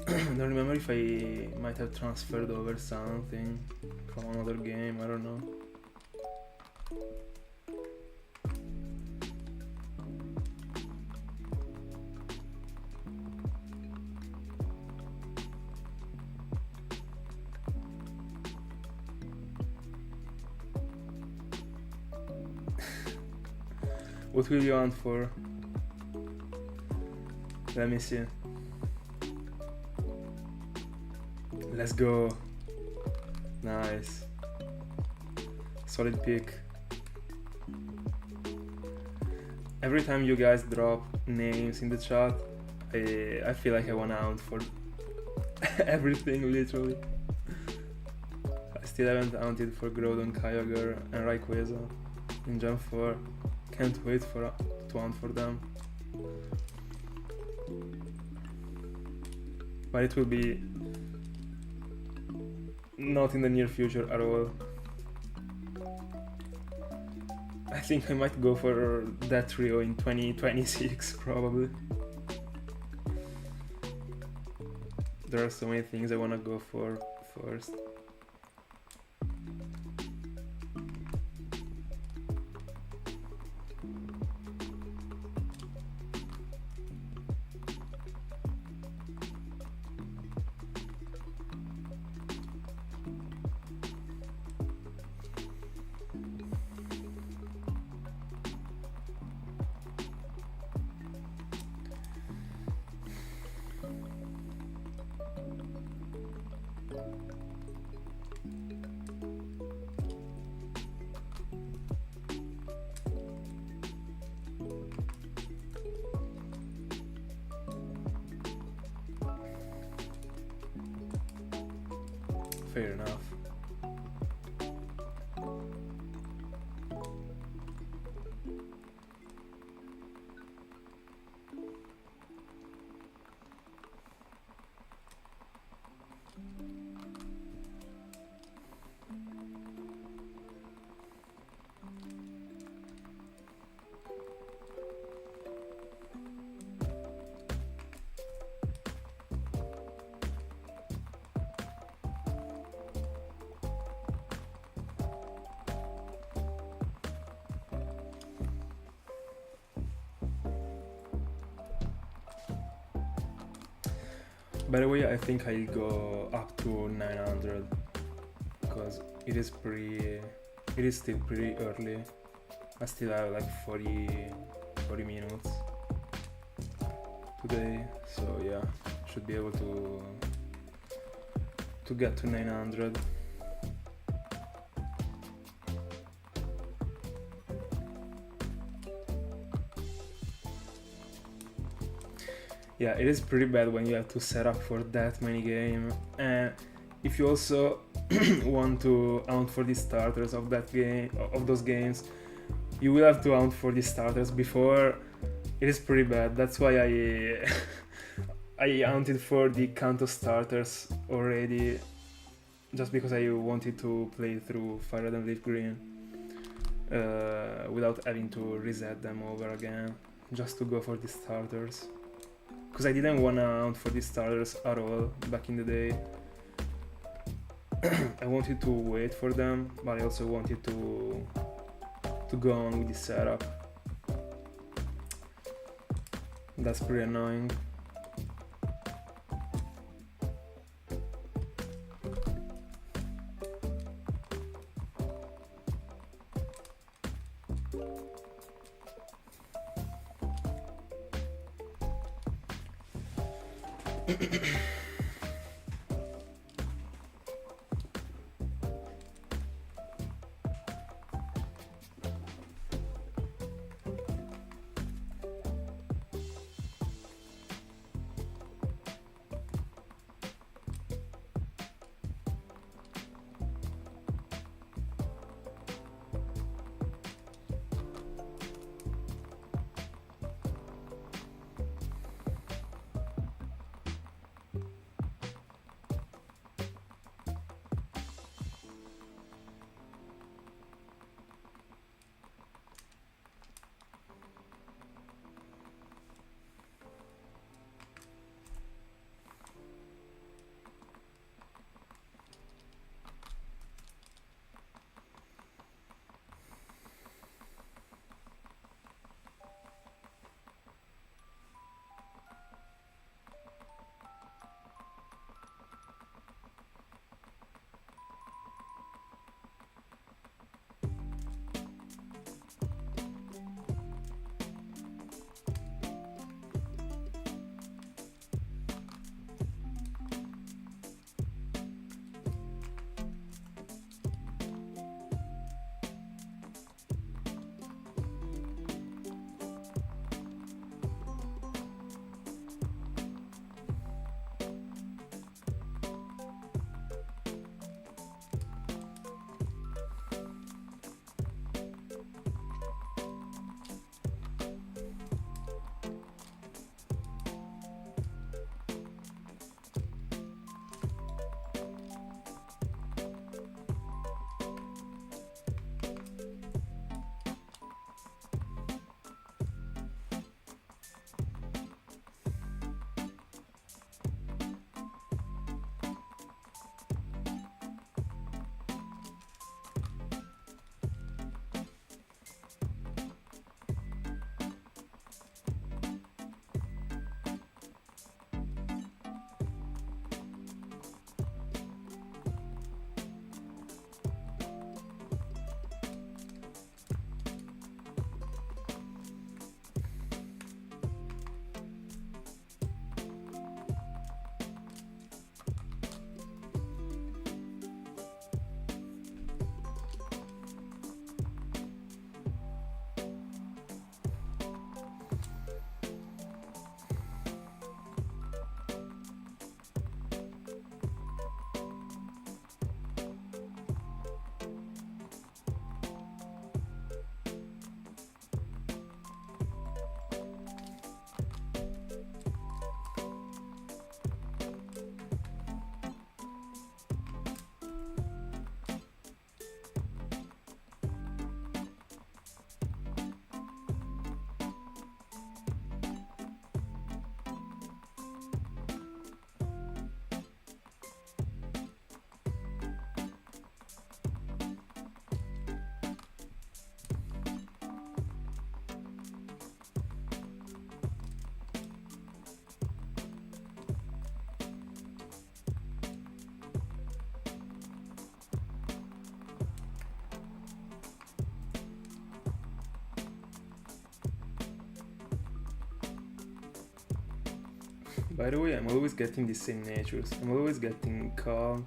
I don't remember if I might have transferred over something from another game, I don't know. What will you hunt for? Let me see. Let's go. Nice. Solid pick. Every time you guys drop names in the chat, I feel like I wanna hunt for everything, literally. I still haven't hunted for Groudon, Kyogre and Rayquaza in Gen 4. Can't wait to hunt for them. But it will be not in the near future at all. I think I might go for that trio in 2026 probably. There are so many things I wanna go for first. Fair enough. By the way, I think I'll go up to 900 because it is still pretty early I still have like 40 minutes today, so yeah, should be able to get to 900. Yeah, it is pretty bad when you have to set up for that many games, and if you also want to hunt for the starters of that game, of those games, you will have to hunt for the starters before. It is pretty bad. That's why I hunted for the Kanto starters already, just because I wanted to play through Fired and Leafgreen without having to reset them over again, just to go for the starters. Because I didn't want to hunt for the starters at all back in the day. I wanted to wait for them, but I also wanted to go on with the setup. That's pretty annoying. By the way, I'm always getting the same natures. I'm always getting calm,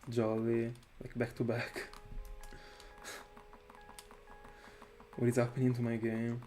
jolly, like back to back. What is happening to my game?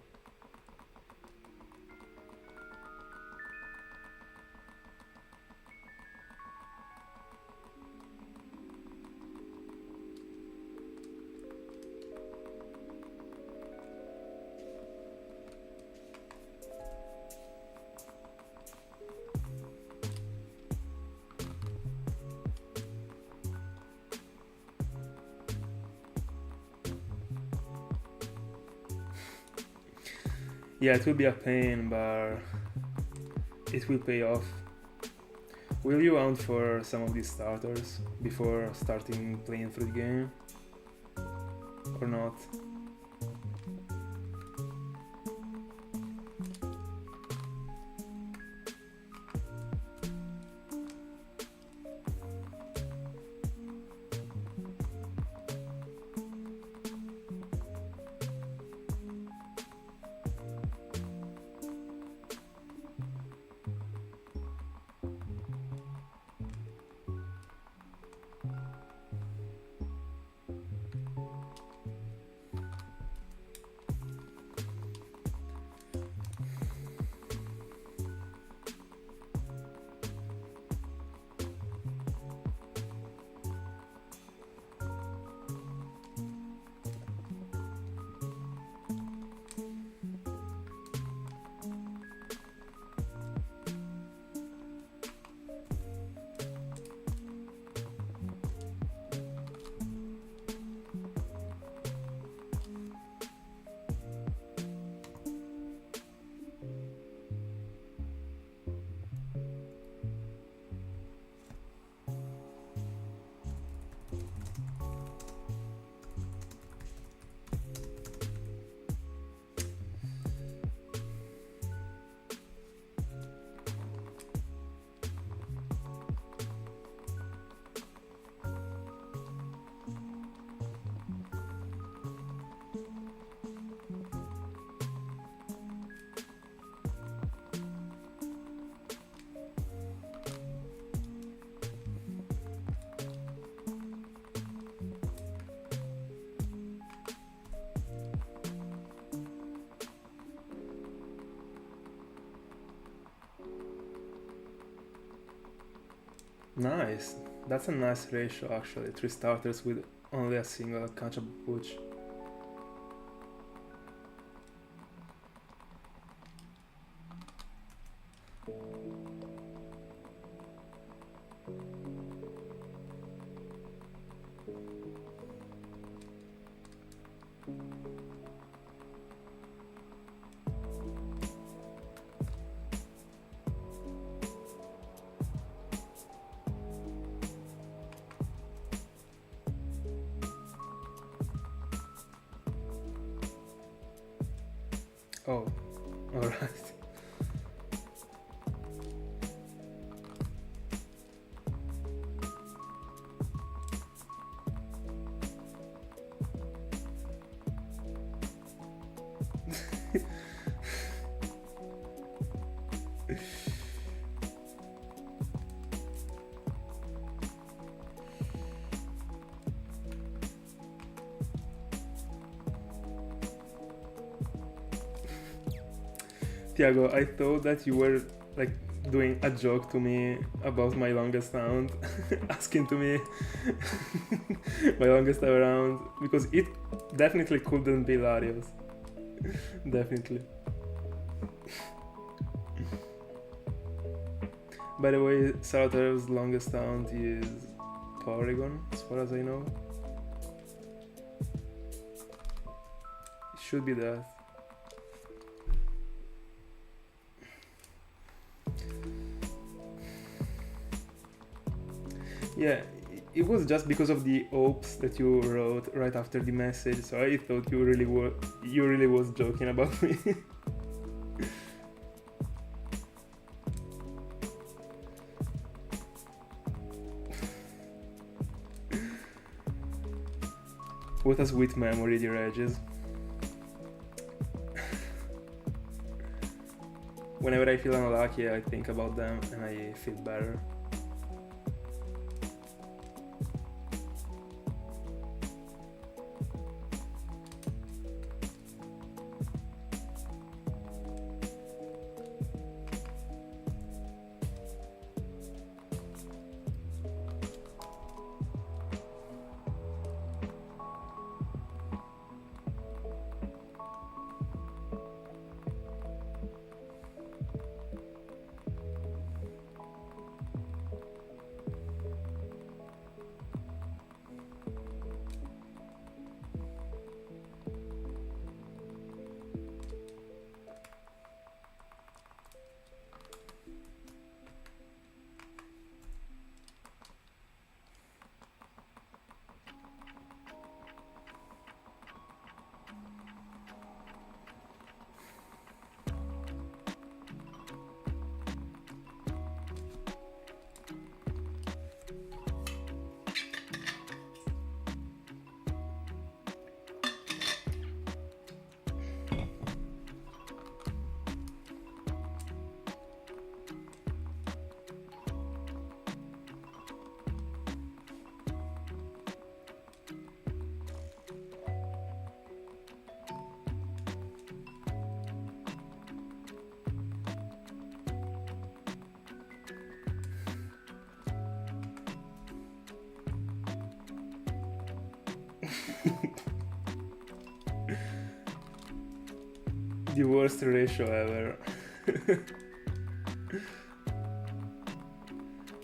Yeah, it will be a pain, but it will pay off. Will you hunt for some of these starters before starting playing through the game? Or not? Nice. That's a nice ratio actually. 3 starters with only a single Kachabuch. Oh, alright. Tiago, I thought that you were like doing a joke to me about my longest round, asking to me my longest ever round, because it definitely couldn't be Latios. Definitely. By the way, Salvatier's longest round is Porygon, as far as I know. It should be that. Yeah, it was just because of the oops that you wrote right after the message, so I thought you really was joking about me. What a sweet memory, dear Edges. Whenever I feel unlucky, I think about them and I feel better. The worst ratio ever.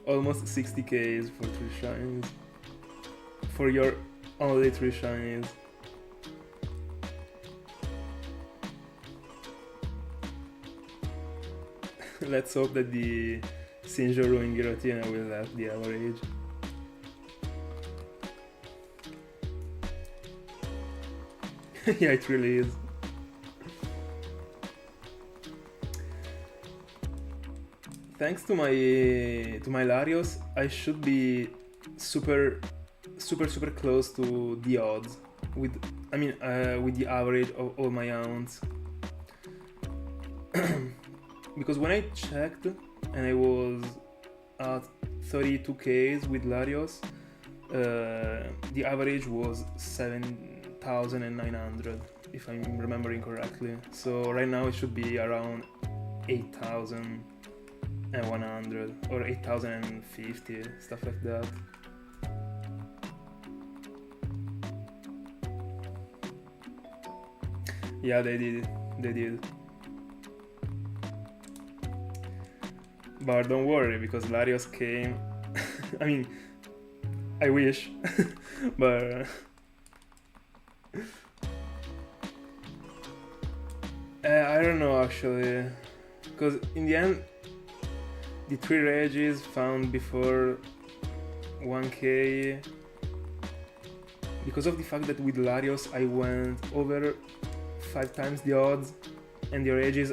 Almost 60k for 3 shinies. For your only 3 shinies. Let's hope that the Sinjoro and Giratina will have the average. Yeah, it really is. Thanks to my Latios, I should be super close to the odds with the average of all my hounds. Because when I checked and I was at 32k with Latios, the average was 7,900 if I'm remembering correctly. So right now it should be around 8,100 or 8,050, stuff like that. Yeah, they did. But don't worry, because Latios came. I mean, I wish, but I don't know actually, because in the end, the 3 Regis found before 1k, because of the fact that with Latios I went over 5 times the odds, and the Regis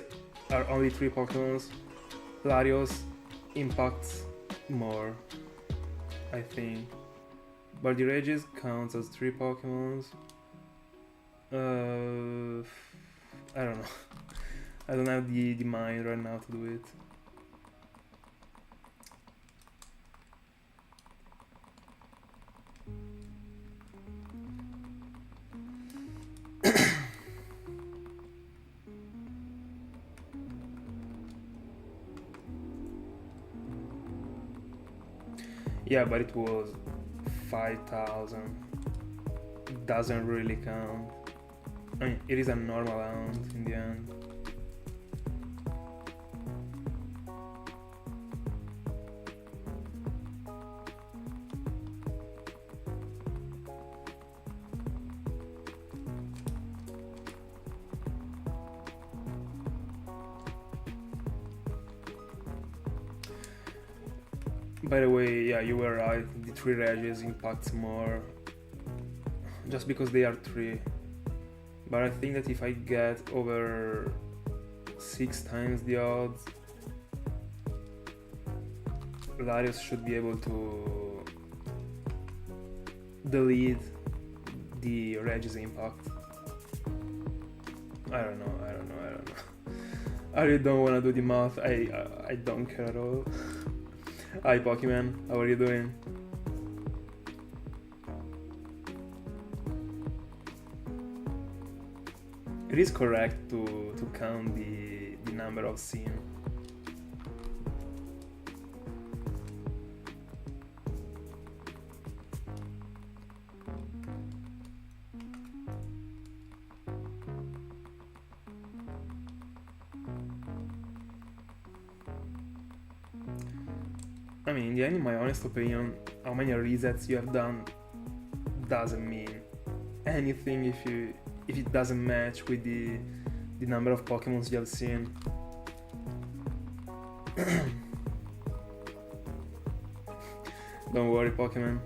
are only 3 Pokemons. Latios impacts more, I think. But the Regis counts as 3 Pokemons. I don't know. I don't have the mind right now to do it. Yeah, but it was 5,000. It doesn't really count. I mean, it is a normal amount in the end. By the way, yeah, you were right, the 3 Regis impacts more just because they are 3. But I think that if I get over 6 times the odds, Latios should be able to delete the Regis impact. I don't know. I really don't wanna do the math. I don't care at all. Hi Pokemon, how are you doing? It is correct to count the number of sin. I mean, yeah, in my honest opinion, how many resets you have done doesn't mean anything if it doesn't match with the number of Pokemons you have seen. Don't worry, Pokemon.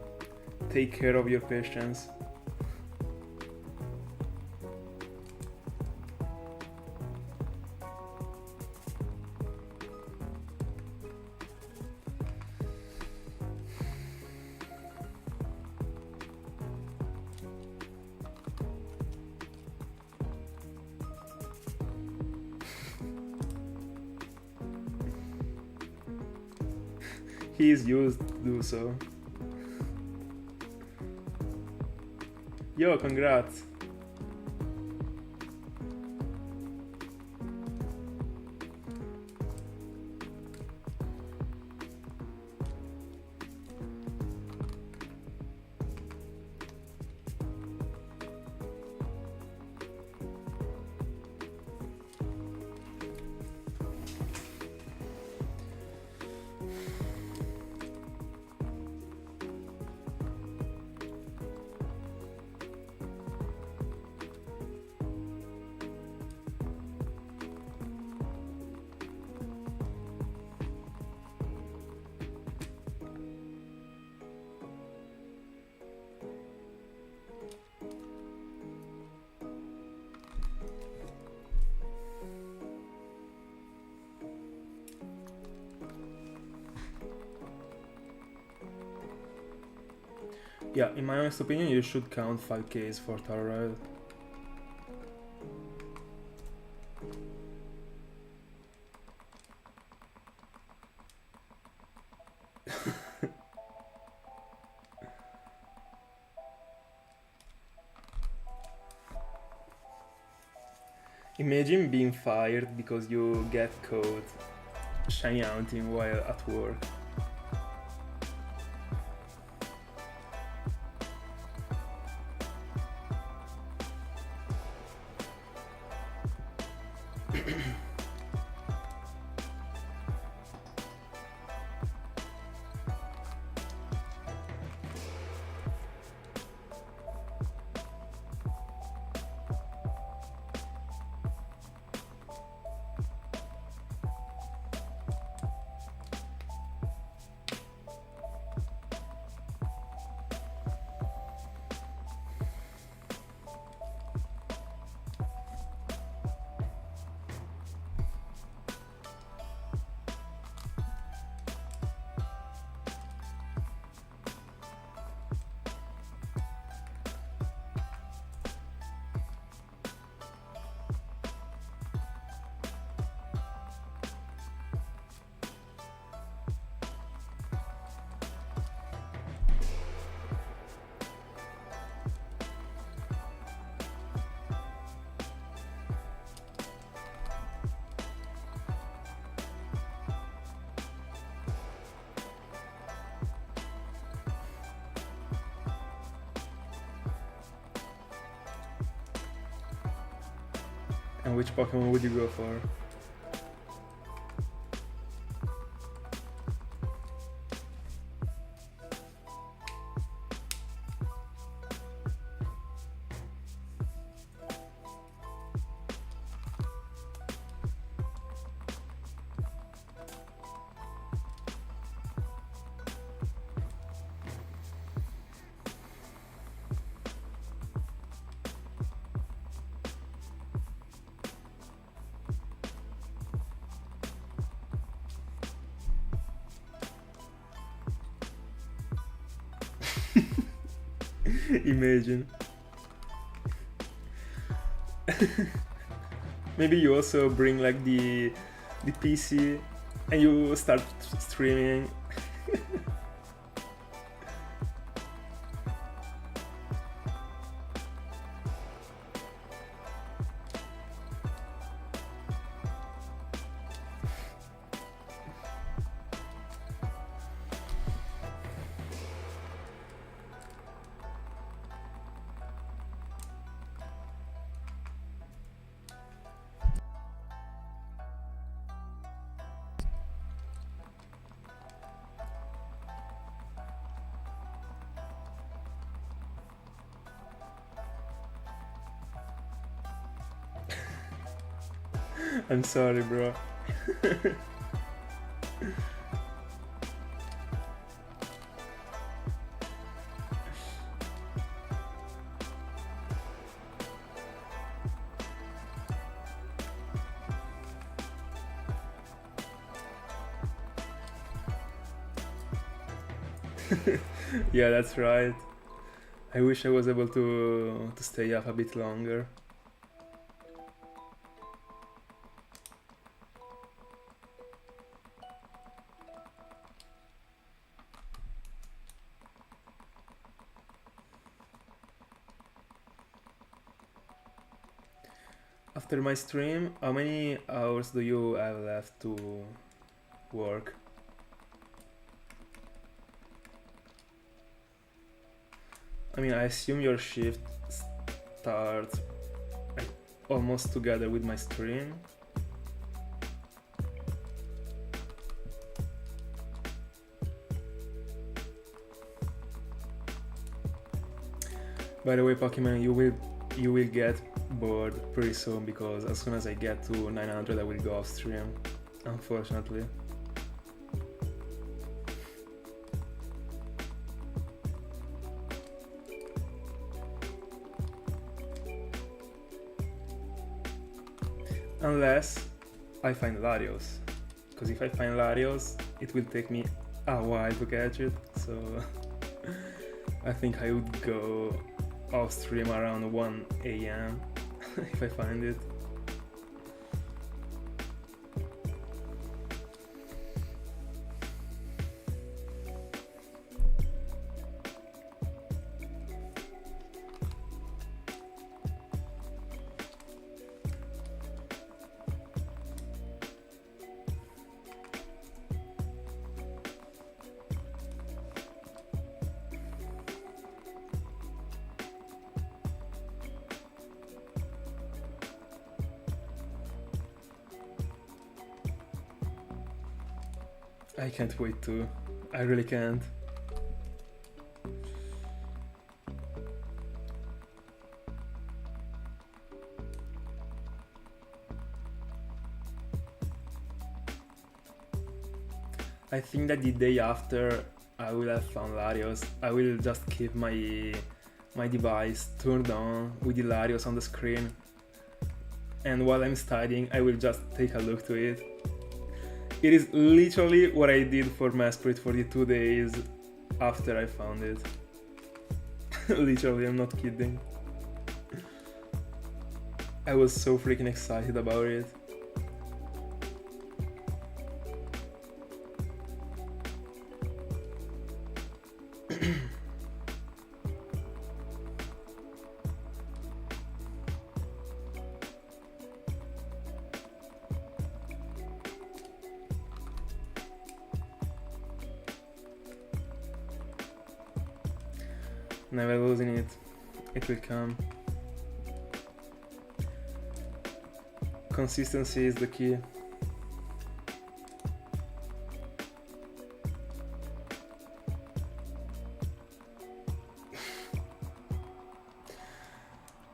Take care of your patience. He is used to do so. Yo, congrats! Yeah, in my honest opinion, you should count 5Ks for Tyrell. Imagine being fired because you get caught shinyhunting while at work. And which Pokemon would you go for? Imagine. Maybe you also bring like the PC and you start streaming. I'm sorry, bro. Yeah, that's right. I wish I was able to stay up a bit longer. After my stream, how many hours do you have left to work? I mean, I assume your shift starts like, almost together with my stream. By the way, Pokemon, you will get bored pretty soon, because as soon as I get to 900 I will go off stream, unfortunately. Unless I find Latios, because if I find Latios it will take me a while to catch it, so I think I would go off stream around 1 AM if I find it. I can't wait to. I really can't. I think that the day after I will have found Latios, I will just keep my device turned on with the Latios on the screen, and while I'm studying I will just take a look to it. It is literally what I did for Masprit for the 2 days after I found it. Literally, I'm not kidding. I was so freaking excited about it. Never losing it. It will come. Consistency is the key.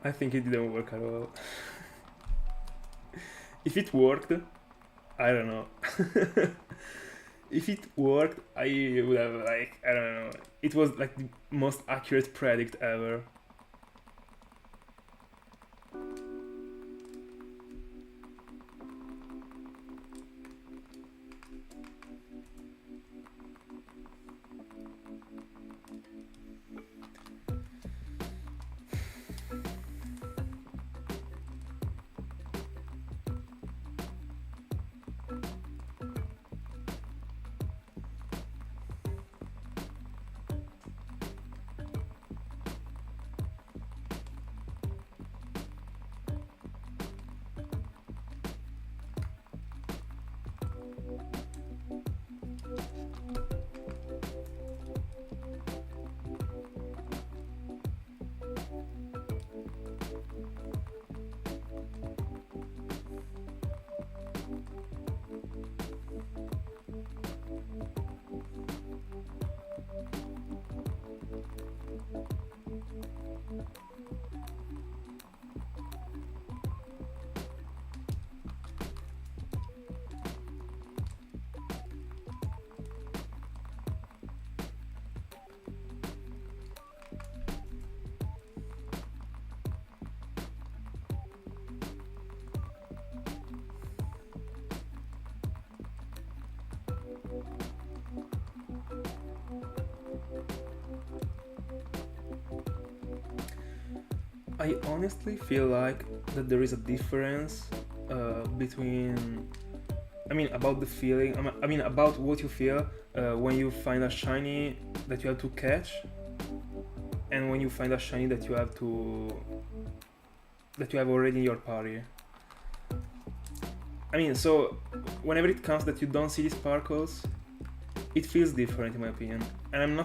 I think it didn't work at all. If it worked, I don't know. If it worked, I would have like, I don't know. It was like the most accurate predict ever. I honestly feel like that there is a difference between, I mean, about the feeling. I mean, about what you feel when you find a shiny that you have to catch, and when you find a shiny that you have already in your party. I mean, so whenever it comes that you don't see the sparkles, it feels different in my opinion. And I'm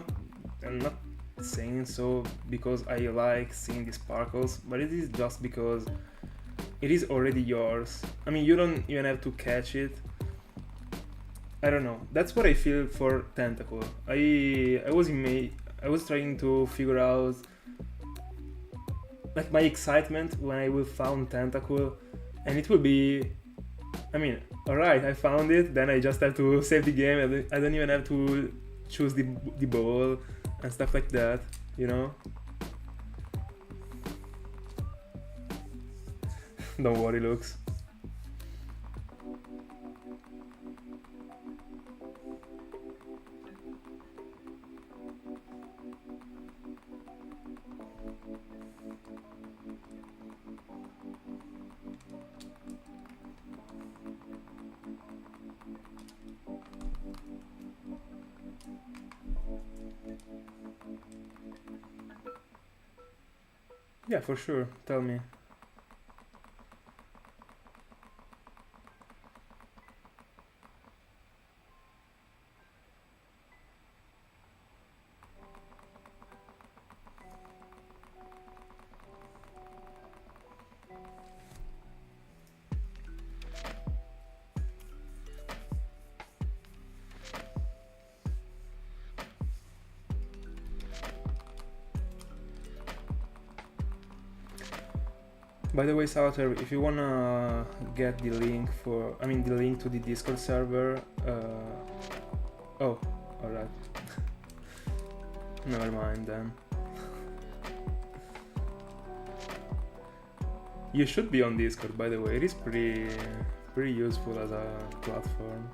not saying so because I like seeing the sparkles, but it is just because it is already yours. I mean, you don't even have to catch it. I don't know. That's what I feel for Tentacool. I was trying to figure out like my excitement when I will found Tentacool, and it will be, I mean, alright, I found it, then I just have to save the game. I don't even have to choose the ball and stuff like that, you know? Don't worry, Lux. Yeah, for sure. Tell me. By the way, Salter, if you wanna get the link the link to the Discord server, oh, alright. Never mind then. You should be on Discord, by the way. It is pretty useful as a platform.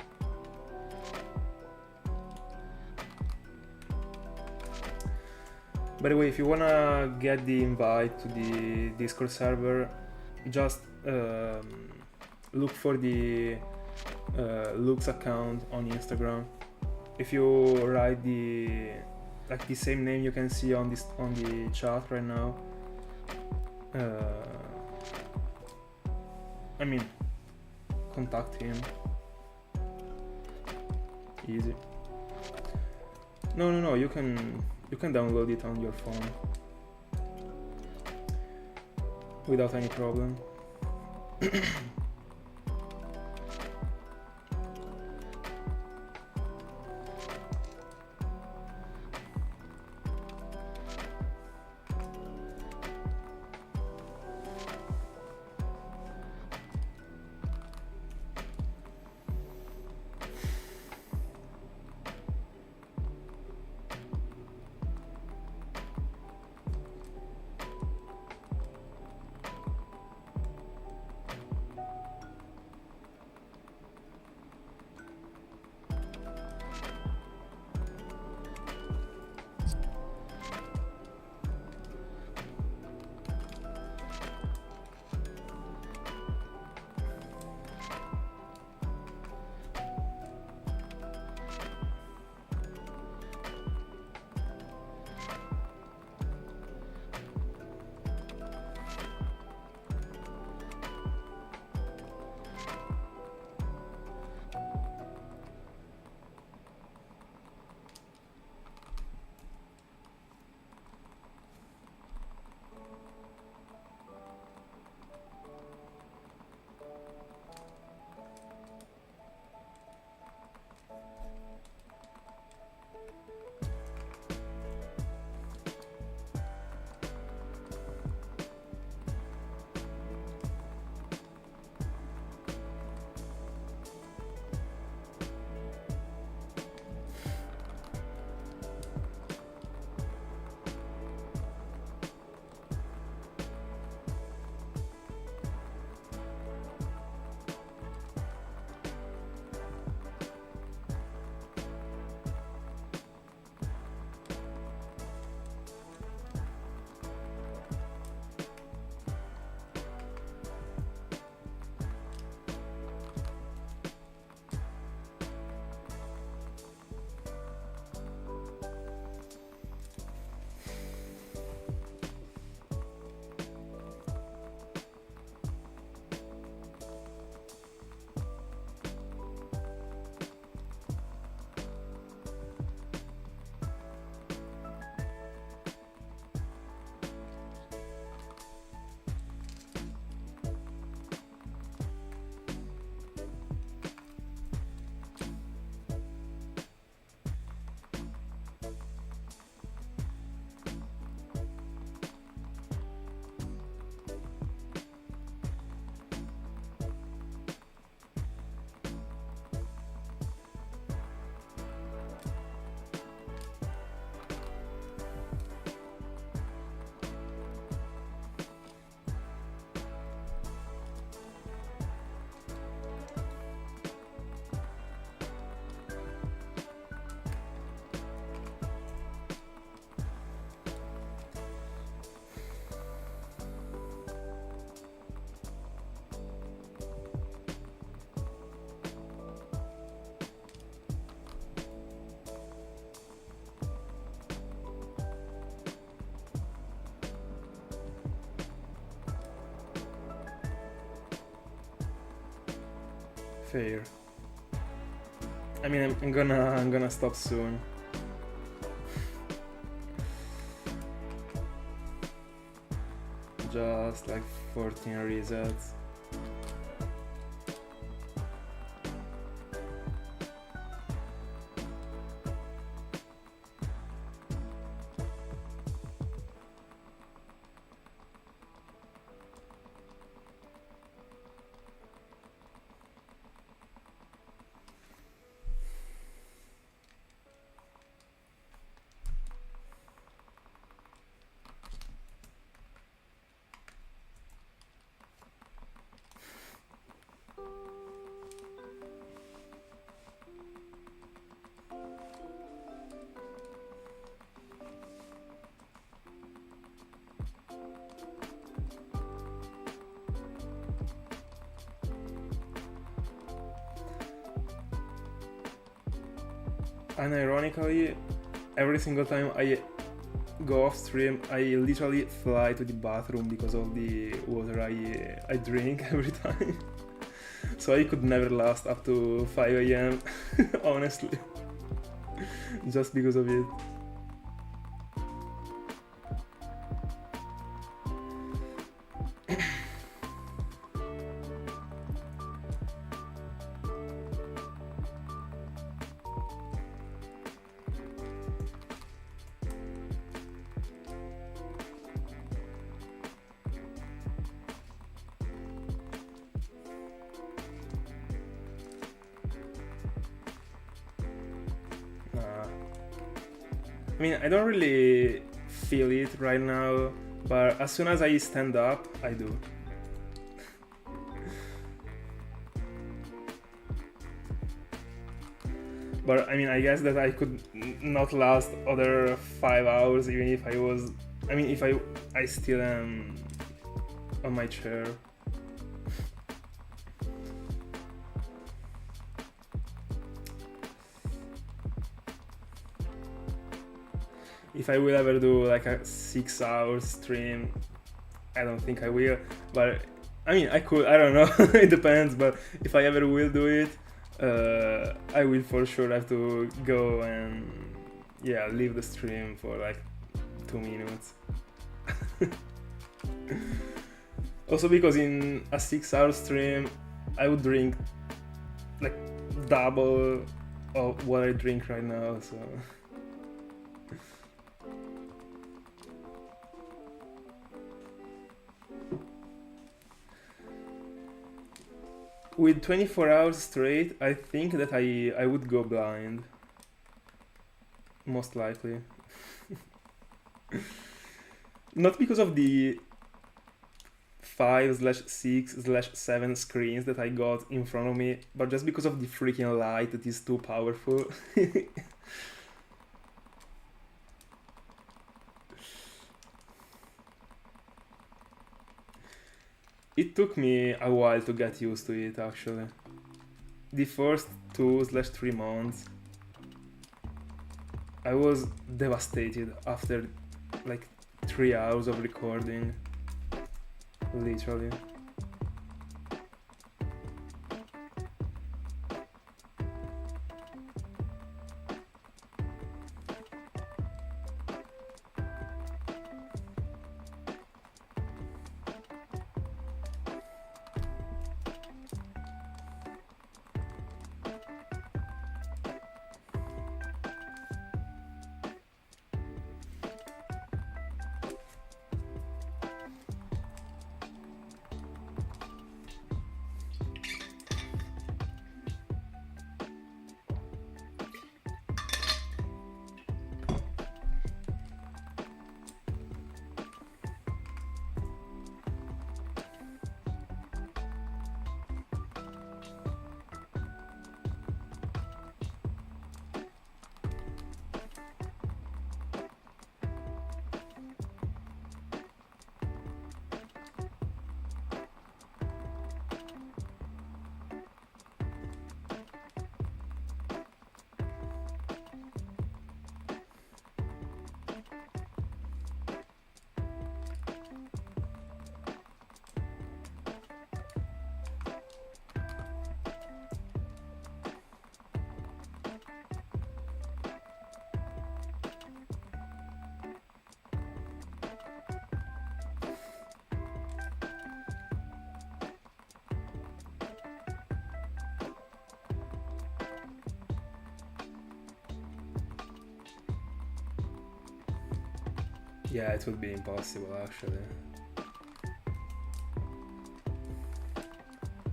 By the way, if you wanna get the invite to the Discord server, just look for the Lux account on Instagram. If you write the same name you can see on the chat right now, I mean, contact him. Easy. No, you can download it on your phone without any problem. Fair. I mean, I'm gonna stop soon. Just like 14 resets. And ironically, every single time I go off stream, I literally fly to the bathroom because of the water I drink every time. So I could never last up to 5 AM, honestly, just because of it. I mean, I don't really feel it right now, but as soon as I stand up, I do. But I mean, I guess that I could not last other 5 hours even if I was... I mean, if I still am on my chair. If I will ever do like a 6-hour stream, I don't think I will, but I mean, I could, I don't know, it depends, but if I ever will do it, I will for sure have to go and, yeah, leave the stream for like 2 minutes. Also because in a 6-hour stream, I would drink like double of what I drink right now, so... With 24 hours straight, I think that I would go blind. Most likely. Not because of the 5/6/7 screens that I got in front of me, but just because of the freaking light that is too powerful. It took me a while to get used to it, actually. The first 2/3 months, I was devastated after like 3 hours of recording, literally. Yeah, it would be impossible actually.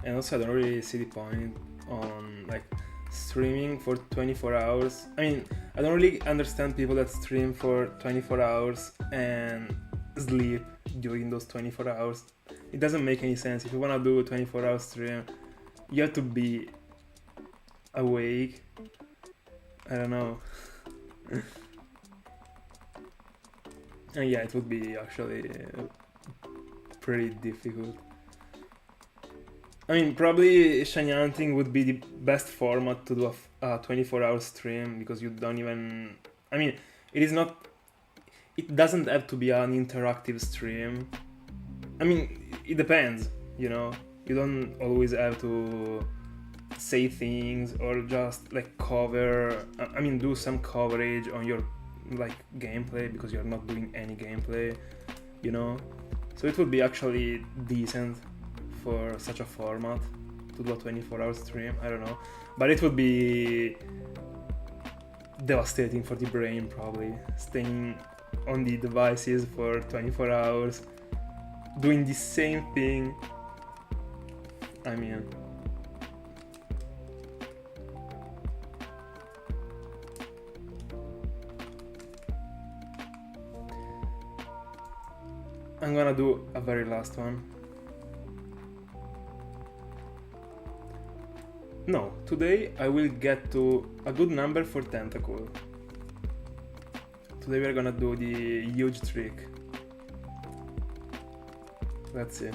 And also I don't really see the point on like streaming for 24 hours. I mean, I don't really understand people that stream for 24 hours and sleep during those 24 hours. It doesn't make any sense. If you wanna do a 24-hour stream, you have to be awake. I don't know. And yeah, it would be actually pretty difficult. I mean, probably shinyhunting would be the best format to do a 24-hour stream, because you don't even... I mean, it is not... It doesn't have to be an interactive stream. I mean, it depends, you know? You don't always have to say things or just like cover... I mean, do some coverage on your like gameplay, because you're not doing any gameplay, you know? So it would be actually decent for such a format to do a 24-hour stream. I don't know, but it would be devastating for the brain, probably staying on the devices for 24 hours doing the same thing. I mean, I'm gonna do a very last one. No, today I will get to a good number for Tentacool. Today we're gonna do the huge trick. Let's see.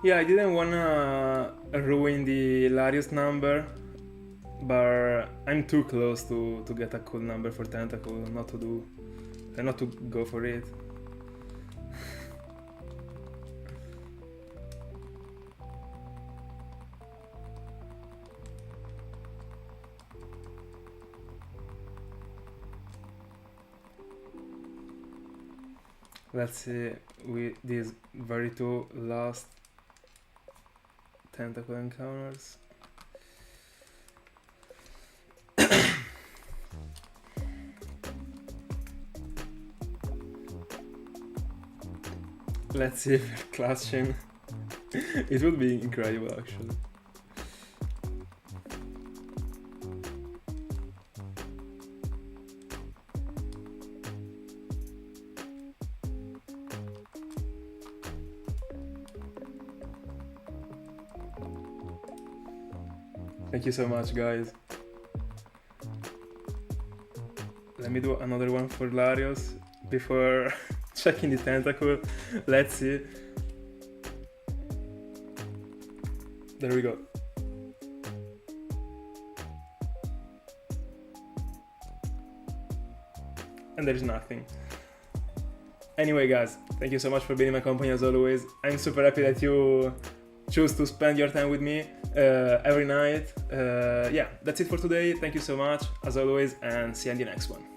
Yeah, I didn't wanna ruin the Latios number, but I'm too close to get a cool number for Tentacool not to go for it. Let's see with these very two last Tentacool encounters. Let's see if we're clutching. It would be incredible actually. Thank you so much, guys. Let me do another one for Latios before checking the Tentacool. Let's see. There we go. And there's nothing. Anyway, guys, thank you so much for being in my company as always. I'm super happy that you choose to spend your time with me every night. Yeah, that's it for today. Thank you so much as always, and see you in the next one.